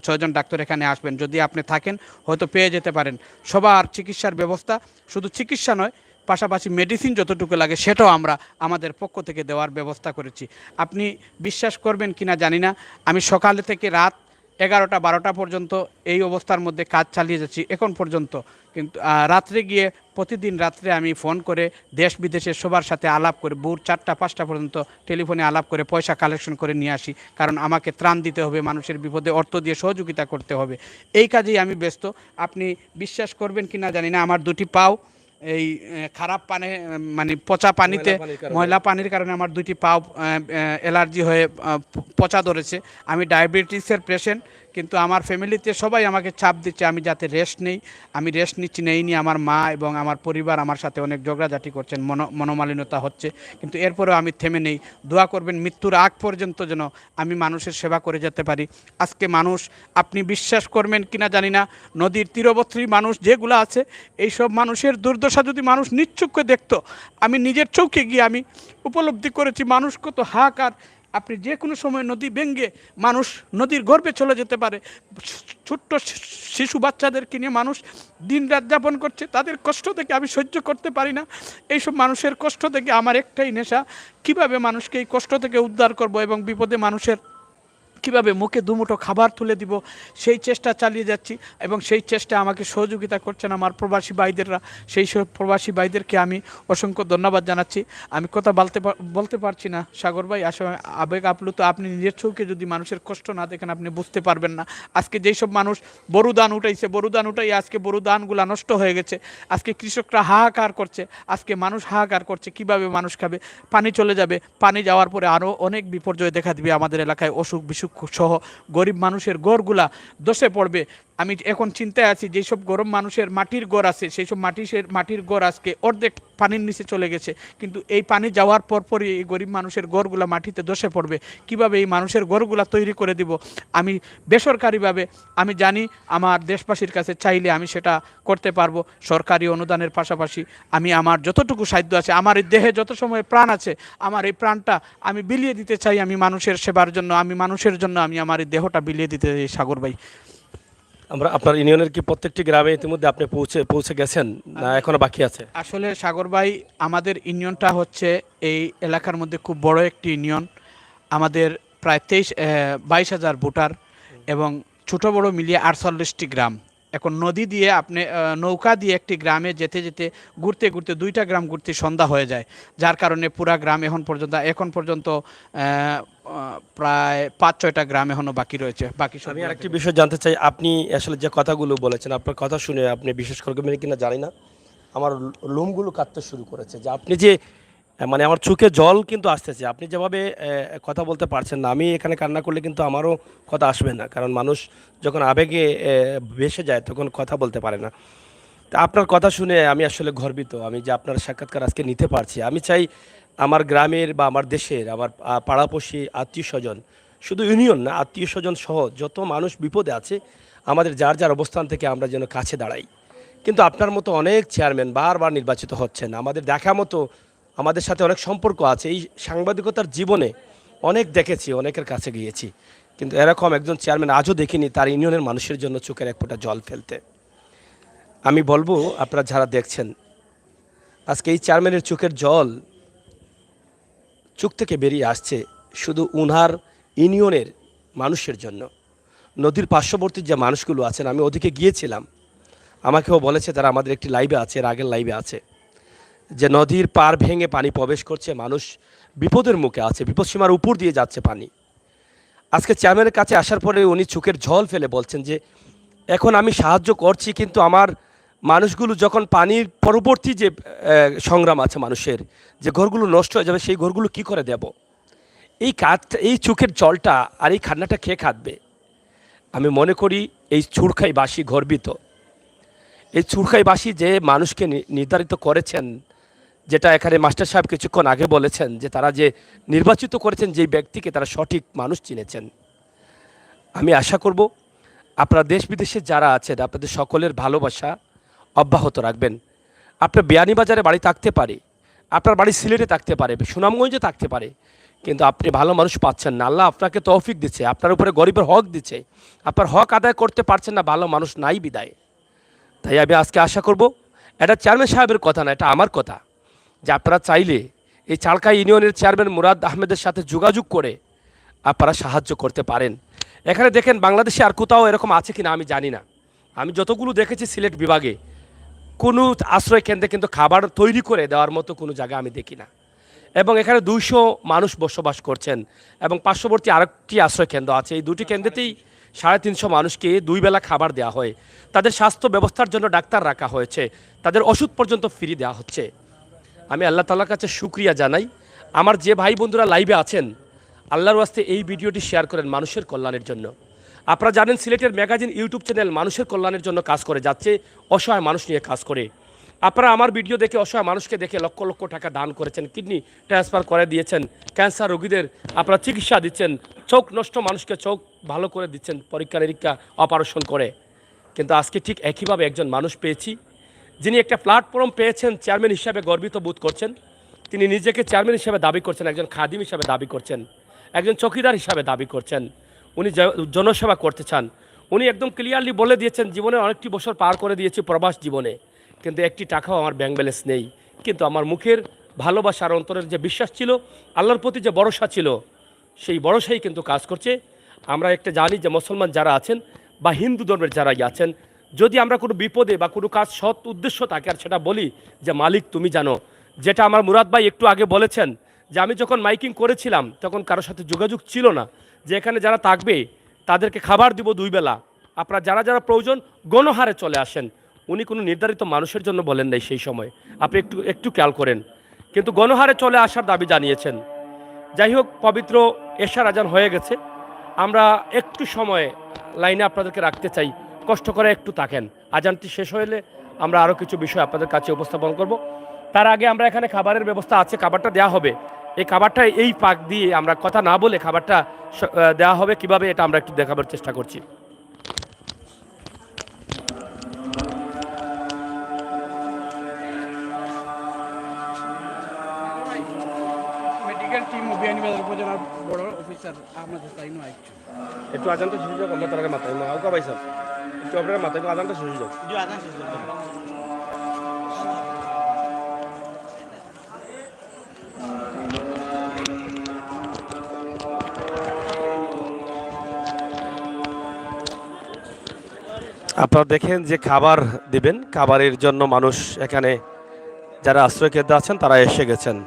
6 জন ডাক্তার এখানে আসবেন, যদি আপনি থাকেন হয়তো পেয়ে যেতে পারেন। সবার চিকিৎসার ব্যবস্থা, শুধু চিকিৎসা নয়, পাশাপাশি মেডিসিন যতটুকু লাগে সেটাও আমরা আমাদের পক্ষ থেকে দেওয়ার ব্যবস্থা করেছি। আপনি বিশ্বাস করবেন কিনা জানি না, আমি সকালে থেকে রাত 11টা-12টা পর্যন্ত এই অবস্থার মধ্যে কাজ চালিয়ে যাচ্ছি এখন পর্যন্ত। কিন্তু রাত্রে গিয়ে প্রতিদিন রাত্রে আমি ফোন করে দেশ বিদেশের সবার সাথে আলাপ করে ভোর 4টা-5টা পর্যন্ত টেলিফোনে আলাপ করে পয়সা কালেকশন করে নিয়ে আসি, কারণ আমাকে ত্রাণ দিতে হবে, মানুষের বিপদে অর্থ দিয়ে সহযোগিতা করতে হবে। এই কাজেই আমি ব্যস্ত। আপনি বিশ্বাস করবেন কিনা জানি না, আমার 2টি পাও এই খারাপ পানি, মানে পচা পানিতে, ময়লা পানির কারণে আমার 2টি পাও অ্যালার্জি হয়ে পচা ধরেছে। আমি ডায়াবেটিসের পেশেন্ট, কিন্তু আমার ফ্যামিলিতে সবাই আমাকে চাপ দিচ্ছে আমি যাতে রেস্ট নেই। আমি রেস্ট নিচ্ছি না, এই নিয়ে আমার মা এবং আমার পরিবার আমার সাথে অনেক ঝগড়াঝাটি করছেন, মনোমালিন্যতা হচ্ছে, কিন্তু এরপরেও আমি থেমে নেই। দোয়া করবেন মৃত্যুর আগ পর্যন্ত যেন আমি মানুষের সেবা করে যেতে পারি। আজকে মানুষ, আপনি বিশ্বাস করবেন কিনা জানি না, নদীর তীরবর্তী মানুষ যেগুলো আছে, এইসব মানুষের দুর্দশা যদি মানুষ নিশ্চক্ষে দেখতো, আমি নিজের চোখে গিয়ে আমি উপলব্ধি করেছি মানুষ কত হাহাকার। আপনি যে কোনো সময় নদী ভেঙে মানুষ নদীর গর্ভে চলে যেতে পারে। ছোট্ট শিশু বাচ্চাদেরকে নিয়ে মানুষ দিনরাত যাপন করছে, তাদের কষ্ট থেকে আমি সহ্য করতে পারি না। এইসব মানুষের কষ্ট থেকে আমার একটাই নেশা, কিভাবে মানুষকে এই কষ্ট থেকে উদ্ধার করব এবং বিপদে মানুষের কিভাবে মুখে দুমুঠো খাবার তুলে দিব, সেই চেষ্টা চালিয়ে যাচ্ছি। এবং সেই চেষ্টা আমাকে সহযোগিতা করছেন আমার প্রবাসী ভাইদেররা। সেই সব প্রবাসী ভাইদেরকে আমি অসংখ্য ধন্যবাদ জানাচ্ছি। আমি কথা বলতে পারছি না সাগর ভাই, আসলে আবেগ আপ্লুত। আপনি নিজের চোখে যদি মানুষের কষ্ট না দেখেন আপনি বুঝতে পারবেন না। আজকে যেই সব মানুষ বরুদান উঠাইছে, বরুদান উঠাই আজকে বরুদানগুলো নষ্ট হয়ে গেছে। আজকে কৃষকরা হাহাকার করছে, আজকে মানুষ হাহাকার করছে, কিভাবে মানুষ খাবে। পানি চলে যাবে, পানি যাওয়ার পরে আরও অনেক বিপর্যয় দেখা দিবে আমাদের এলাকায়, অসুখ বিসুখ সহ গরিব মানুষের গড়গুলা দোষে পড়বে। আমি এখন চিন্তায় আছি, যেসব গরম মানুষের মাটির গড় আছে, সেই সব মাটির গড় আজকে অর্ধেক পানির নিচে চলে গেছে, কিন্তু এই পানি যাওয়ার পরপরই এই গরিব মানুষের গড়গুলা মাটিতে দোষে পড়বে। কিভাবে এই মানুষের গড়গুলা তৈরি করে দিব আমি বেসরকারিভাবে, আমি জানি আমার দেশবাসীর কাছে চাইলে আমি সেটা করতে পারবো। সরকারি অনুদানের পাশাপাশি আমি আমার যতটুকু সাধ্য আছে, আমার এই দেহে যত সময় প্রাণ আছে, আমার এই প্রাণটা আমি বিলিয়ে দিতে চাই। আমি মানুষের সেবার জন্য, আমি মানুষের জন্য আমি আমার এই দেহটা বিলিয়ে দিতে চাই। সাগর ভাই, আমরা আপনার ইউনিয়নের কি প্রত্যেকটি গ্রামে ইতিমধ্যে আপনি পৌঁছে গেছেন না এখনো বাকি আছে? আসলে সাগর ভাই, আমাদের ইউনিয়নটা হচ্ছে এই এলাকার মধ্যে খুব বড় একটি ইউনিয়ন। আমাদের প্রায় 22,000 ভোটার এবং ছোট বড় মিলিয়ে 48টি গ্রাম। এখন নদী দিয়ে আপনি নৌকা দিয়ে একটি গ্রামে যেতে যেতে ঘুরতে ঘুরতে 2টা গ্রাম ঘুরতে সন্ধ্যা হয়ে যায়, যার কারণে পুরা গ্রাম এখন পর্যন্ত প্রায় 5-6টা গ্রাম এখনো বাকি রয়েছে। বাকি আমি আরেকটি বিষয় জানতে চাই, আপনি আসলে যে কথাগুলো বলেছেন, আপনার কথা শুনে আপনি বিশেষ করবেন কিনা জানি না, আমার লোমগুলো কাটতে শুরু করেছে। যে আপনি যে, মানে আমার চোখে জল কিন্তু আসতেছে, আপনি যেভাবে কথা বলতে পারছেন না, আমি এখানে কান্না করলে কিন্তু আমারও কথা আসবে না, কারণ মানুষ যখন আবেগে ভেসে যায় তখন কথা বলতে পারে না। তা আপনার কথা শুনে আমি আসলে গর্বিত, আমি যে আপনার সাক্ষাৎকার আজকে নিতে পারছি। আমি চাই আমার গ্রামের বা আমার দেশের, আমার পাড়াপড়শি, আত্মীয় স্বজন, শুধু ইউনিয়ন না, আত্মীয় স্বজন সহ যত মানুষ বিপদে আছে, আমাদের যার যার অবস্থান থেকে আমরা যেন কাছে দাঁড়াই। কিন্তু আপনার মতো অনেক চেয়ারম্যান বারবার নির্বাচিত হচ্ছেন, আমাদের দেখা মতো, আমাদের সাথে অনেক সম্পর্ক আছে। এই সাংবাদিকতার জীবনে অনেক দেখেছি, অনেকের কাছে গিয়েছি, কিন্তু এরকম একজন চেয়ারম্যান আজও দেখিনি তার ইউনিয়নের মানুষের জন্য চোখের এক ফোঁটা জল ফেলতে। আমি বলবো, আপনারা যারা দেখছেন, আজকে এই চেয়ারম্যানের চোখের জল চোখ থেকে বেরিয়ে আসছে শুধু উনার ইউনিয়নের মানুষের জন্য। নদীর পার্শ্ববর্তী যে মানুষগুলো আছেন, আমি ওদিকে গিয়েছিলাম, আমাকেও বলেছে, তারা আমাদের একটি লাইভে আছে, এর আগের লাইভে আছে, যে নদীর পার ভেঙে পানি প্রবেশ করছে, মানুষ বিপদের মুখে আছে, বিপদসীমার উপর দিয়ে যাচ্ছে পানি। আজকে চেয়ারম্যানের কাছে আসার পরে উনি চোখের জল ফেলে বলছেন যে এখন আমি সাহায্য করছি, কিন্তু আমার মানুষগুলো যখন পানির পরবর্তী যে সংগ্রাম আছে মানুষের, যে ঘরগুলো নষ্ট হয়ে যাবে, সেই ঘরগুলো কি করে দেব? এই চোখের জলটা আর এই খান্নাটা খেয়ে খাটবে? আমি মনে করি এই চুরখাইবাসী গর্বিত, এই চুরখাইবাসী যে মানুষকে নির্ধারিত করেছেন, যেটা এখানে মাস্টার সাহেব কিছুক্ষণ আগে বলেছেন, যে তারা যে নির্বাচিত করেছেন যেই ব্যক্তিকে, তারা সঠিক মানুষ চিনেছেন। আমি আশা করব আপনারা দেশ বিদেশে যারা আছেন, আপনাদের সকলের ভালোবাসা অব্যাহত রাখবেন। আপনার বিয়ানীবাজারে বাড়ি থাকতে পারে, আপনার বাড়ি সিলেটে থাকতে পারে, সুনামগঞ্জে থাকতে পারে, কিন্তু আপনি ভালো মানুষ পাচ্ছেন না। আল্লাহ আপনাকে তৌফিক দিচ্ছে, আপনার উপরে গরিবের হক দিচ্ছে, আপনার হক আদায় করতে পারছেন না, ভালো মানুষ নাই বিদায়। তাই আমি আজকে আশা করব, এটা চেয়ারম্যান সাহেবের কথা না, এটা আমার কথা, যে আপনারা চাইলে এই চালকা ইউনিয়নের চেয়ারম্যান মুরাদ আহমেদের সাথে যোগাযোগ করে আপনারা সাহায্য করতে পারেন। এখানে দেখেন বাংলাদেশে আর কোথাও এরকম আছে কিনা আমি জানি না, আমি যতগুলো দেখেছি সিলেট বিভাগে কোনো আশ্রয় কেন্দ্রে কিন্তু খাবার তৈরি করে দেওয়ার মতো কোনো জায়গা আমি দেখি না। এবং এখানে 200 মানুষ বসবাস করছেন এবং পার্শ্ববর্তী আরেকটি আশ্রয় কেন্দ্র আছে। এই দুটি কেন্দ্রেতেই 350 মানুষকে 2 বেলা খাবার দেওয়া হয়, তাদের স্বাস্থ্য ব্যবস্থার জন্য ডাক্তার রাখা হয়েছে, তাদের ওষুধ পর্যন্ত ফ্রি দেওয়া হচ্ছে। আমি আল্লাহ তাআলার কাছে শুকরিয়া জানাই। আমার যে ভাই বন্ধুরা লাইভে আছেন, আল্লাহর ওয়াস্তে এই ভিডিওটি শেয়ার করেন মানুষের কল্যাণের জন্য। আপনারা জানেন সিলেটের ম্যাগাজিন ইউটিউব চ্যানেল মানুষের কল্যাণের জন্য কাজ করে যাচ্ছে, অসহায় মানুষ নিয়ে কাজ করে। আপনারা আমার ভিডিও দেখে অসহায় মানুষকে দেখে লক্ষ লক্ষ টাকা দান করেছেন, কিডনি ট্রান্সফার করে দিয়েছেন, ক্যান্সার রোগীদের আপনারা চিকিৎসা দিচ্ছেন, চোখ নষ্ট মানুষকে চোখ ভালো করে দিচ্ছেন পরীক্ষা নিরীক্ষা অপারেশন করে। কিন্তু আজকে ঠিক একইভাবে একজন মানুষ পেয়েছি, যিনি একটা প্ল্যাটফর্ম পেয়েছেন, চেয়ারম্যান হিসাবে গর্বিত বোধ করছেন। তিনি নিজেকে চেয়ারম্যান হিসাবে দাবি করছেন, একজন খাদিম হিসাবে দাবি করছেন, একজন চৌকিদার হিসাবে দাবি করছেন। উনি জনসেবা করতে চান। উনি একদম ক্লিয়ারলি বলে দিয়েছেন, জীবনে অনেকটি বছর পার করে দিয়েছি প্রবাস জীবনে, কিন্তু একটি টাকাও আমার ব্যাংক ব্যালেন্স নেই, কিন্তু আমার মুখের ভালোবাসার অন্তরের যে বিশ্বাস ছিল, আল্লাহর প্রতি যে ভরসা ছিল, সেই ভরসাই কিন্তু কাজ করছে। আমরা একটা জানি যে মুসলমান যারা আছেন বা হিন্দু ধর্মের যারাই আছেন, যদি আমরা কোনো বিপদে বা কোনো কাজ সৎ উদ্দেশ্য থাকে আর সেটা বলি যে মালিক তুমি জানো, যেটা আমার মুরাদ ভাই একটু আগে বলেছেন, যে আমি যখন মাইকিং করেছিলাম তখন কারোর সাথে যোগাযোগ ছিল না, যে এখানে যারা থাকবে তাদেরকে খাবার দিব 2 বেলা, আপনারা যারা যারা প্রয়োজন গণহারে চলে আসেন। উনি কোনো নির্ধারিত মানুষের জন্য বলেন নাই সেই সময়, আপনি একটু খেয়াল করেন, কিন্তু গণহারে চলে আসার দাবি জানিয়েছেন। যাই হোক, পবিত্র এশার আজান হয়ে গেছে, আমরা একটু সময় লাইনে আপনাদেরকে রাখতে চাই, কষ্ট করে একটু থাকেন। আজানটি শেষ হলে আমরা আরও কিছু বিষয় আপনাদের কাছে উপস্থাপন করব। তার আগে আমরা এখানে খাবারের ব্যবস্থা আছে, খাবারটা দেওয়া হবে। এই খাবারটা এই পাক দিয়ে আমরা কথা না বলে খাবারটা দেওয়া হবে কিভাবে, এটা আমরা একটু দেখাবার চেষ্টা করছি। মেডিকেল টিম বিয়ানীবাজার উপজেলার বড় অফিসার আপনাদের তাই নয় একটু আজানটা শুরু যাক, আমরা তার আগে মাথায় হালকা ভাই স্যার, একটু আপনারা মাথায় আজানটা শুরু যাক। আপনারা দেখেন যে খাবার দিবেন, খাবারের জন্য মানুষ এখানে যারা আশ্রয় কেন্দ্রে আছেন তারা এসে গেছেন।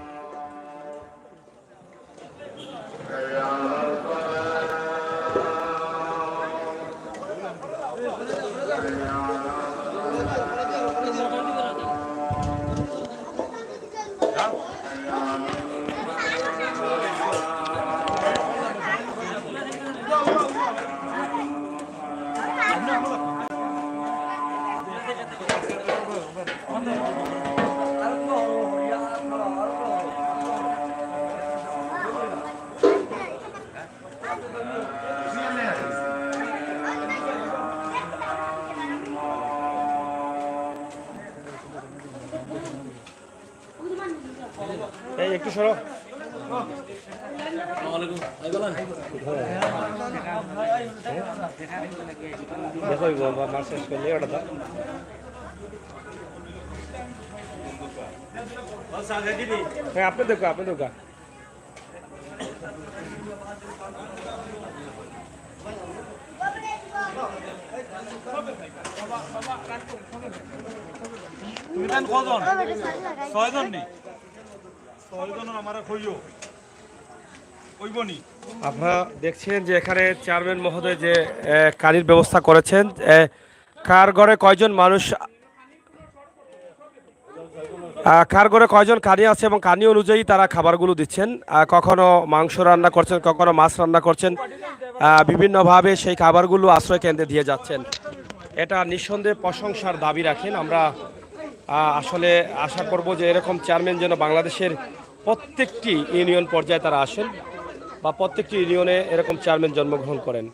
এই একটু সরো। দেখো মাছ শেষ করলে ওটা তো হ্যাঁ, আপনি দেখো আপনি দেখো। আপনারা দেখছেন যে এখানে চেয়ারম্যান মহোদয় যে কানির ব্যবস্থা করেছেন। কার ঘরে কয়জন মানুষ, কার ঘরে কয়জন কানি আছে এবং কানি অনুযায়ী তারা খাবারগুলো দিচ্ছেন। কখনো মাংস রান্না করছেন, কখনো মাছ রান্না করছেন, বিভিন্নভাবে সেই খাবারগুলো আশ্রয় কেন্দ্রে দিয়ে যাচ্ছেন। এটা নিঃসন্দেহে প্রশংসার দাবি রাখেন। আমরা আসলে আশা করব যে এরকম চেয়ারম্যান যেন বাংলাদেশের প্রত্যেকটি ইউনিয়ন পর্যায়ে তারা আসেন বা প্রত্যেকটি ইউনিয়নে এরকম চেয়ারম্যান জন্মগ্রহণ করেন।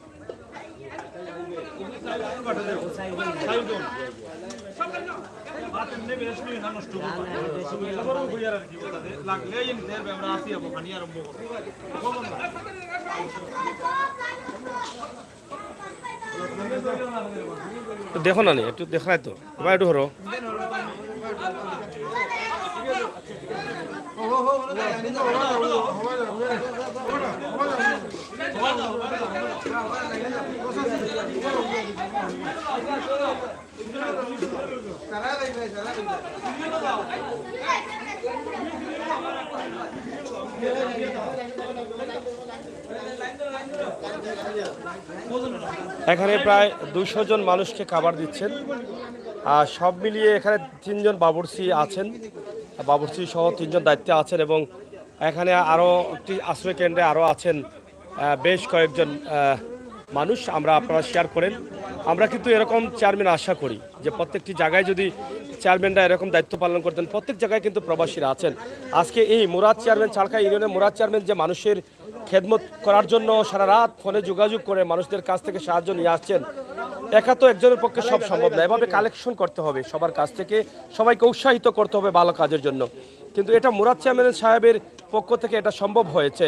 দেখো না নি একটু দেখাই তো এবার একটু হরো এখানে প্রায় 200 জন মানুষকে খাবার দিচ্ছেন আর সব মিলিয়ে এখানে 3 জন বাবুর্চি আছেন বাবুর্চি সহ 3 জন দায়িত্বে আছেন এবং এখানে আরও একটি আশ্রয় কেন্দ্রে আরও আছেন বেশ কয়েকজন মানুষ আমরা আপনারা শেয়ার করেন আমরা কিন্তু এরকম চেয়ারম্যান আশা করি যে প্রত্যেকটি জায়গায় যদি চেয়ারম্যানরা এরকম দায়িত্ব পালন করতেন প্রত্যেক জায়গায় কিন্তু প্রবাসীরা আছেন আজকে এই মুরাদ চেয়ারম্যান চালকা ইউনিয়নের মুরাদ চেয়ারম্যান যে মানুষের খেদমত করার জন্য সারা রাত ফোনে যোগাযোগ করে মানুষদের কাছ থেকে সাহায্য নিয়ে আসছেন একা তো একজনের পক্ষে সব সম্ভব না এভাবে কালেকশন করতে হবে সবার কাছ থেকে সবাইকে উৎসাহিত করতে হবে ভালো কাজের জন্য কিন্তু এটা মুরাদ চেয়ারম্যান সাহেবের পক্ষ থেকে এটা সম্ভব হয়েছে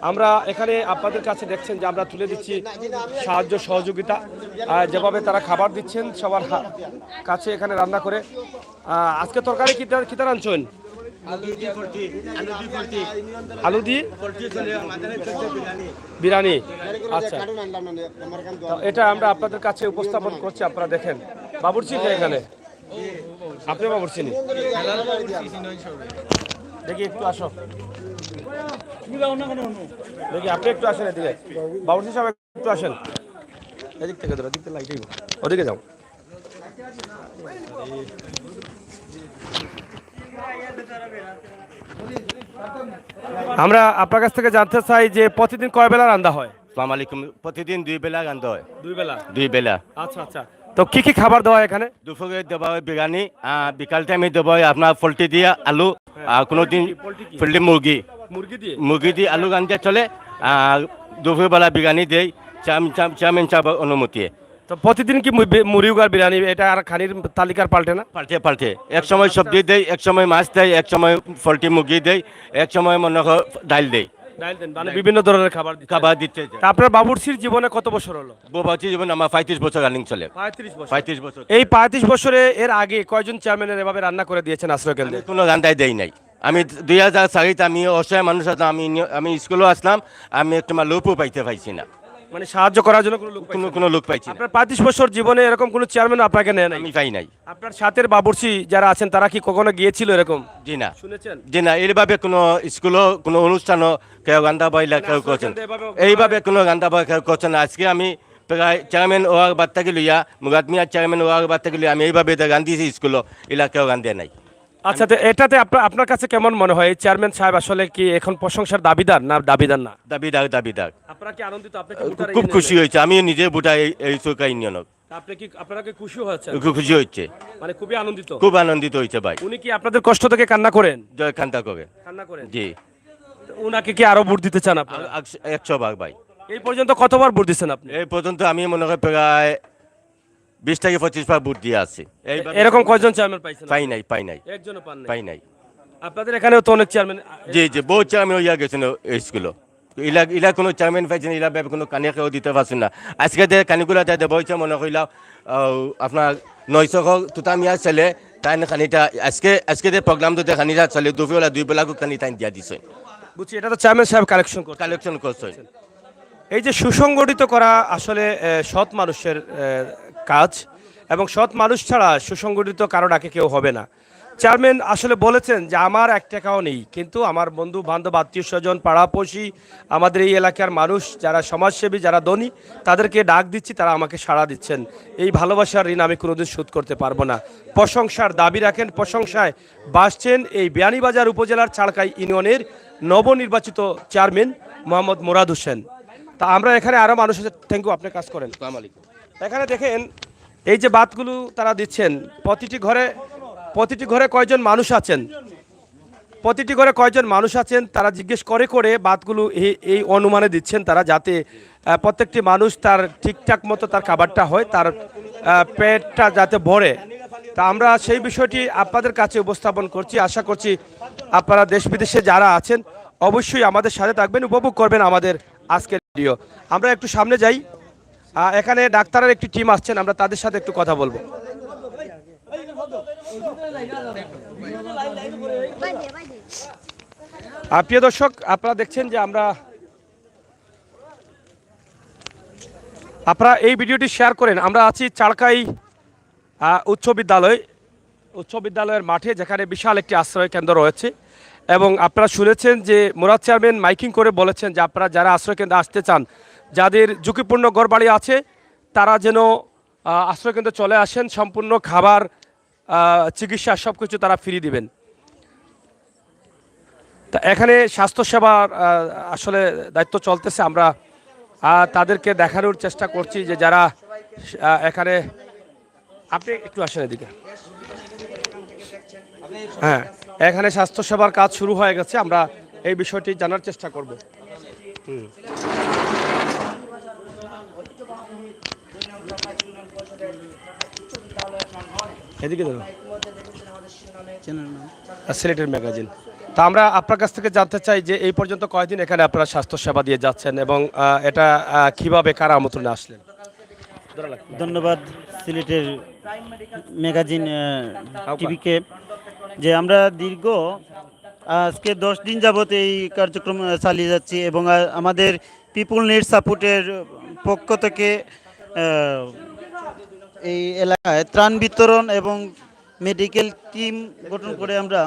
আমরা এখানে আপনাদের কাছে দেখছেন যে আমরা তুলে দিচ্ছি সাহায্য সহযোগিতা যেভাবে তারা খাবার দিচ্ছেন সবার কাছে এখানে রান্না করে আজকে তরকারি কিতা রাঁধছেন আলু দি বিরিয়ানি আচ্ছা এটা আমরা আপনাদের কাছে উপস্থাপন করছি আপনারা দেখেন বাবুর্চি কে এখানে আপনি বাবুর্চি নি দেখি একটু আসো দেখি আপনি একটু আসেন এদিকে বাবুর্চি সাহেব একটু আসেন এদিক থেকে ধরো এদিক থেকে লাইট ওদিকে যাও আমরা আপনার কাছ থেকে জানতে চাই যে প্রতিদিন কয় বেলা রান্না হয় আসসালামু আলাইকুম প্রতিদিন 2 বেলা রান্ধা হয় 2 বেলা আচ্ছা আচ্ছা তো কি কি খাবার দেওয়া হয় এখানে দুপুরে দেওয়া হয় বিরিয়ানি বিকাল টাইমে দেওয়া হয় আপনার পোলট্রি দিয়ে আলু কোনোদিন পোলট্রি মুরগি দিয়ে আলু রান্ধা চলে দুপুরবেলা বিরিয়ানি দেয় চাউমিন চাপ অনুমতি তো প্রতিদিন কি মুড়ি আর বিরিয়ানি এটা আর খানির তালিকার পাল্টে না পাল্টে এক সময় সবজি দেয় এক সময় মাছ দেয় এক সময় পোলট্রি মুরগি দেয় এক সময় মনে হয় ডাল দেয় মানে বিভিন্ন ধরনের খাবার দিচ্ছে আপনার বাবুর্চির জীবনে কত বছর হলো বাবুর্চি জীবন আমার 35 বছর রানিং চলে 35 বছর এই 35 বছরে এর আগে কয়জন চেয়ারম্যানের এভাবে রান্না করে দিয়েছেন আশ্রয় কেন্দ্রে কোনো রান্নাই দেয় নাই আমি 2004 আমি অসহায় মানুষ আসলাম আমি স্কুলে আসলাম আমি একটা লোকও পাইছি না মানে সাহায্য করার জন্য কোনো লোক পাইছি না আপনার 35 বছর জীবনে এরকম কোনো চেয়ারম্যান আপনাকে নেয় নাই আমি পাই নাই আপনার সাথের বাবুর্চি যারা আছেন তারা কি কখনো গিয়েছিল এরকম জি না শুনেছেন জি না এইভাবে কোনো স্কুলও কোনো অনুষ্ঠানও কেউ গান্ধা বইলা কেউ করছেন এইভাবে কোনো গান্ধা বই কেউ করছেন আজকে আমি প্রায় চেয়ারম্যান ওয়ার বাদ থেকে লইয়া মুরাদ মিয়া চেয়ারম্যান ওয়ার বাদ থেকে লইয়া আমি এইভাবে গান্ধিছি স্কুলও এলা কেউ গান্ধে নাই আচ্ছা তো এটাতে আপনার কাছে কেমন মনে হয় চেয়ারম্যান সাহেব আসলে কি এখন প্রশংসার দাবিদার না না দাবিদার আপনারা কি আনন্দিত খুব খুশি হয়েছে আমি নিজে ভোটার এই চৌকা ইউনিয়নত আপনারা কি খুশি হয়েছে খুশি হচ্ছে মানে খুব আনন্দিত হয়েছে ভাই উনি কি আপনাদের কষ্ট থেকে কান্না করেন কান্তা করে জি উনাকে কি আরো ভোট দিতে চান আপনারা 100 ভাগ ভাই এই পর্যন্ত কতবার ভোট দিচ্ছেন আপনি এই পর্যন্ত আমি মনে করি প্রায় 20 থেকে 25 বার ভোট দিয়ে আছি এরকম কয়জন চেয়ারম্যান পাইছেন পাই নাই একজনও পাই নাই আপনাদের এখানেও তো অনেক চেয়ারম্যান জি বহু চেয়ারম্যান হইয়া গেছেন এই স্কুলে ইলা কোনো চেয়ারম্যান পাইছেন ইলা ভাবে কোনো কানে কেউ দিতে পারছেন না আজকে যে কানিগুলা দেব হয়েছে মনে করিলাম আপনার 900 তুতা মিয়া ছেলে তাই খানিটা আজকে যে প্রোগ্রামটো যে খানিটা চলে দুপুরবেলা 2 বেলা খানি তাই দিয়া দিছে বুঝছি এটা তো চেয়ারম্যান সাহেব কালেকশন করছে এই যে সুসংগঠিত করা আসলে সৎ মানুষের কাজ এবং সৎ মানুষ ছাড়া সুসংগঠিত কারো ডাকে কেউ হবে না চেয়ারম্যান আসলে বলেছেন যে আমার 1 টাকাও নেই কিন্তু আমার বন্ধু বান্ধব আত্মীয় স্বজন পাড়াপড়শি আমাদের এই এলাকার মানুষ যারা সমাজসেবী যারা ধনী তাদেরকে ডাক দিচ্ছি তারা আমাকে সাড়া দিচ্ছেন এই ভালোবাসার ঋণ আমি কোনোদিন শোধ করতে পারবো না প্রশংসার দাবি রাখেন প্রশংসায় বাসছেন এই বিয়ানীবাজার উপজেলার চালকাই ইউনিয়নের নবনির্বাচিত চেয়ারম্যান মোহাম্মদ মুরাদ হোসেন তা আমরা এখানে আরও মানুষ আছে থ্যাংক ইউ আপনি কাজ করেন আসসালামু আলাইকুম এখানে দেখেন এই যে ভাতগুলো তারা দিচ্ছেন প্রতিটি ঘরে কয়জন মানুষ আছেন তারা জিজ্ঞেস করে ভাতগুলো এই অনুমানে দিচ্ছেন তারা যাতে প্রত্যেকটি মানুষ তার ঠিকঠাক মতো তার খাবারটা হয় তার পেটটা যাতে ভরে তা আমরা সেই বিষয়টি আপনাদের কাছে উপস্থাপন করছি। আশা করছি আপনারা দেশ বিদেশে যারা আছেন অবশ্যই আমাদের সাথে থাকবেন, উপভোগ করবেন আমাদের আজকের ভিডিও। আমরা একটু সামনে যাই, এখানে ডাক্তারের একটি টিম আসছেন, আমরা তাদের সাথে একটু কথা বলবো। প্রিয় দর্শক, আপনারা দেখছেন যে আপনারা এই ভিডিওটি শেয়ার করেন। আমরা আছি চারকাই উচ্চ বিদ্যালয়ের মাঠে, যেখানে বিশাল একটি আশ্রয় কেন্দ্র রয়েছে এবং আপনারা শুনেছেন যে মুরাদ চেয়ারম্যান মাইকিং করে বলেছেন যে আপনারা যারা আশ্রয় কেন্দ্রে আসতে চান, যাদের ঝুঁকিপূর্ণ ঘরবাড়ি আছে, তারা যেন আশ্রয় কেন্দ্রে চলে আসেন। সম্পূর্ণ খাবার, চিকিৎসা সব কিছু তারা ফ্রি দিবেন। তা এখানে স্বাস্থ্যসেবার আসলে দায়িত্ব চলতেছে। আমরা তাদেরকে দেখানোর চেষ্টা করছি যে যারা এখানে, আপনি একটু আসেন এদিকে। হ্যাঁ, এখানে স্বাস্থ্যসেবার কাজ শুরু হয়ে গেছে, আমরা এই বিষয়টি জানার চেষ্টা করব। এদিকে ধরো, সিলেটের ম্যাগাজিন। তা আমরা আপনার কাছ থেকে জানতে চাই যে এই পর্যন্ত কয়দিন এখানে আপনারা স্বাস্থ্যসেবা দিয়ে যাচ্ছেন এবং এটা কিভাবে, কারা আমন্ত্রণে আসলেন? ধন্যবাদ সিলেটের ম্যাগাজিন টিভিকে, যে আমরা দীর্ঘ আজকে 10 দিন যাবত এই কার্যক্রম চালিয়ে যাচ্ছি এবং আমাদের পিপুল নিড সাপোর্টের পক্ষ থেকে এই এলাকায় ত্রাণ বিতরণ এবং মেডিকেল টিম গঠন করে আমরা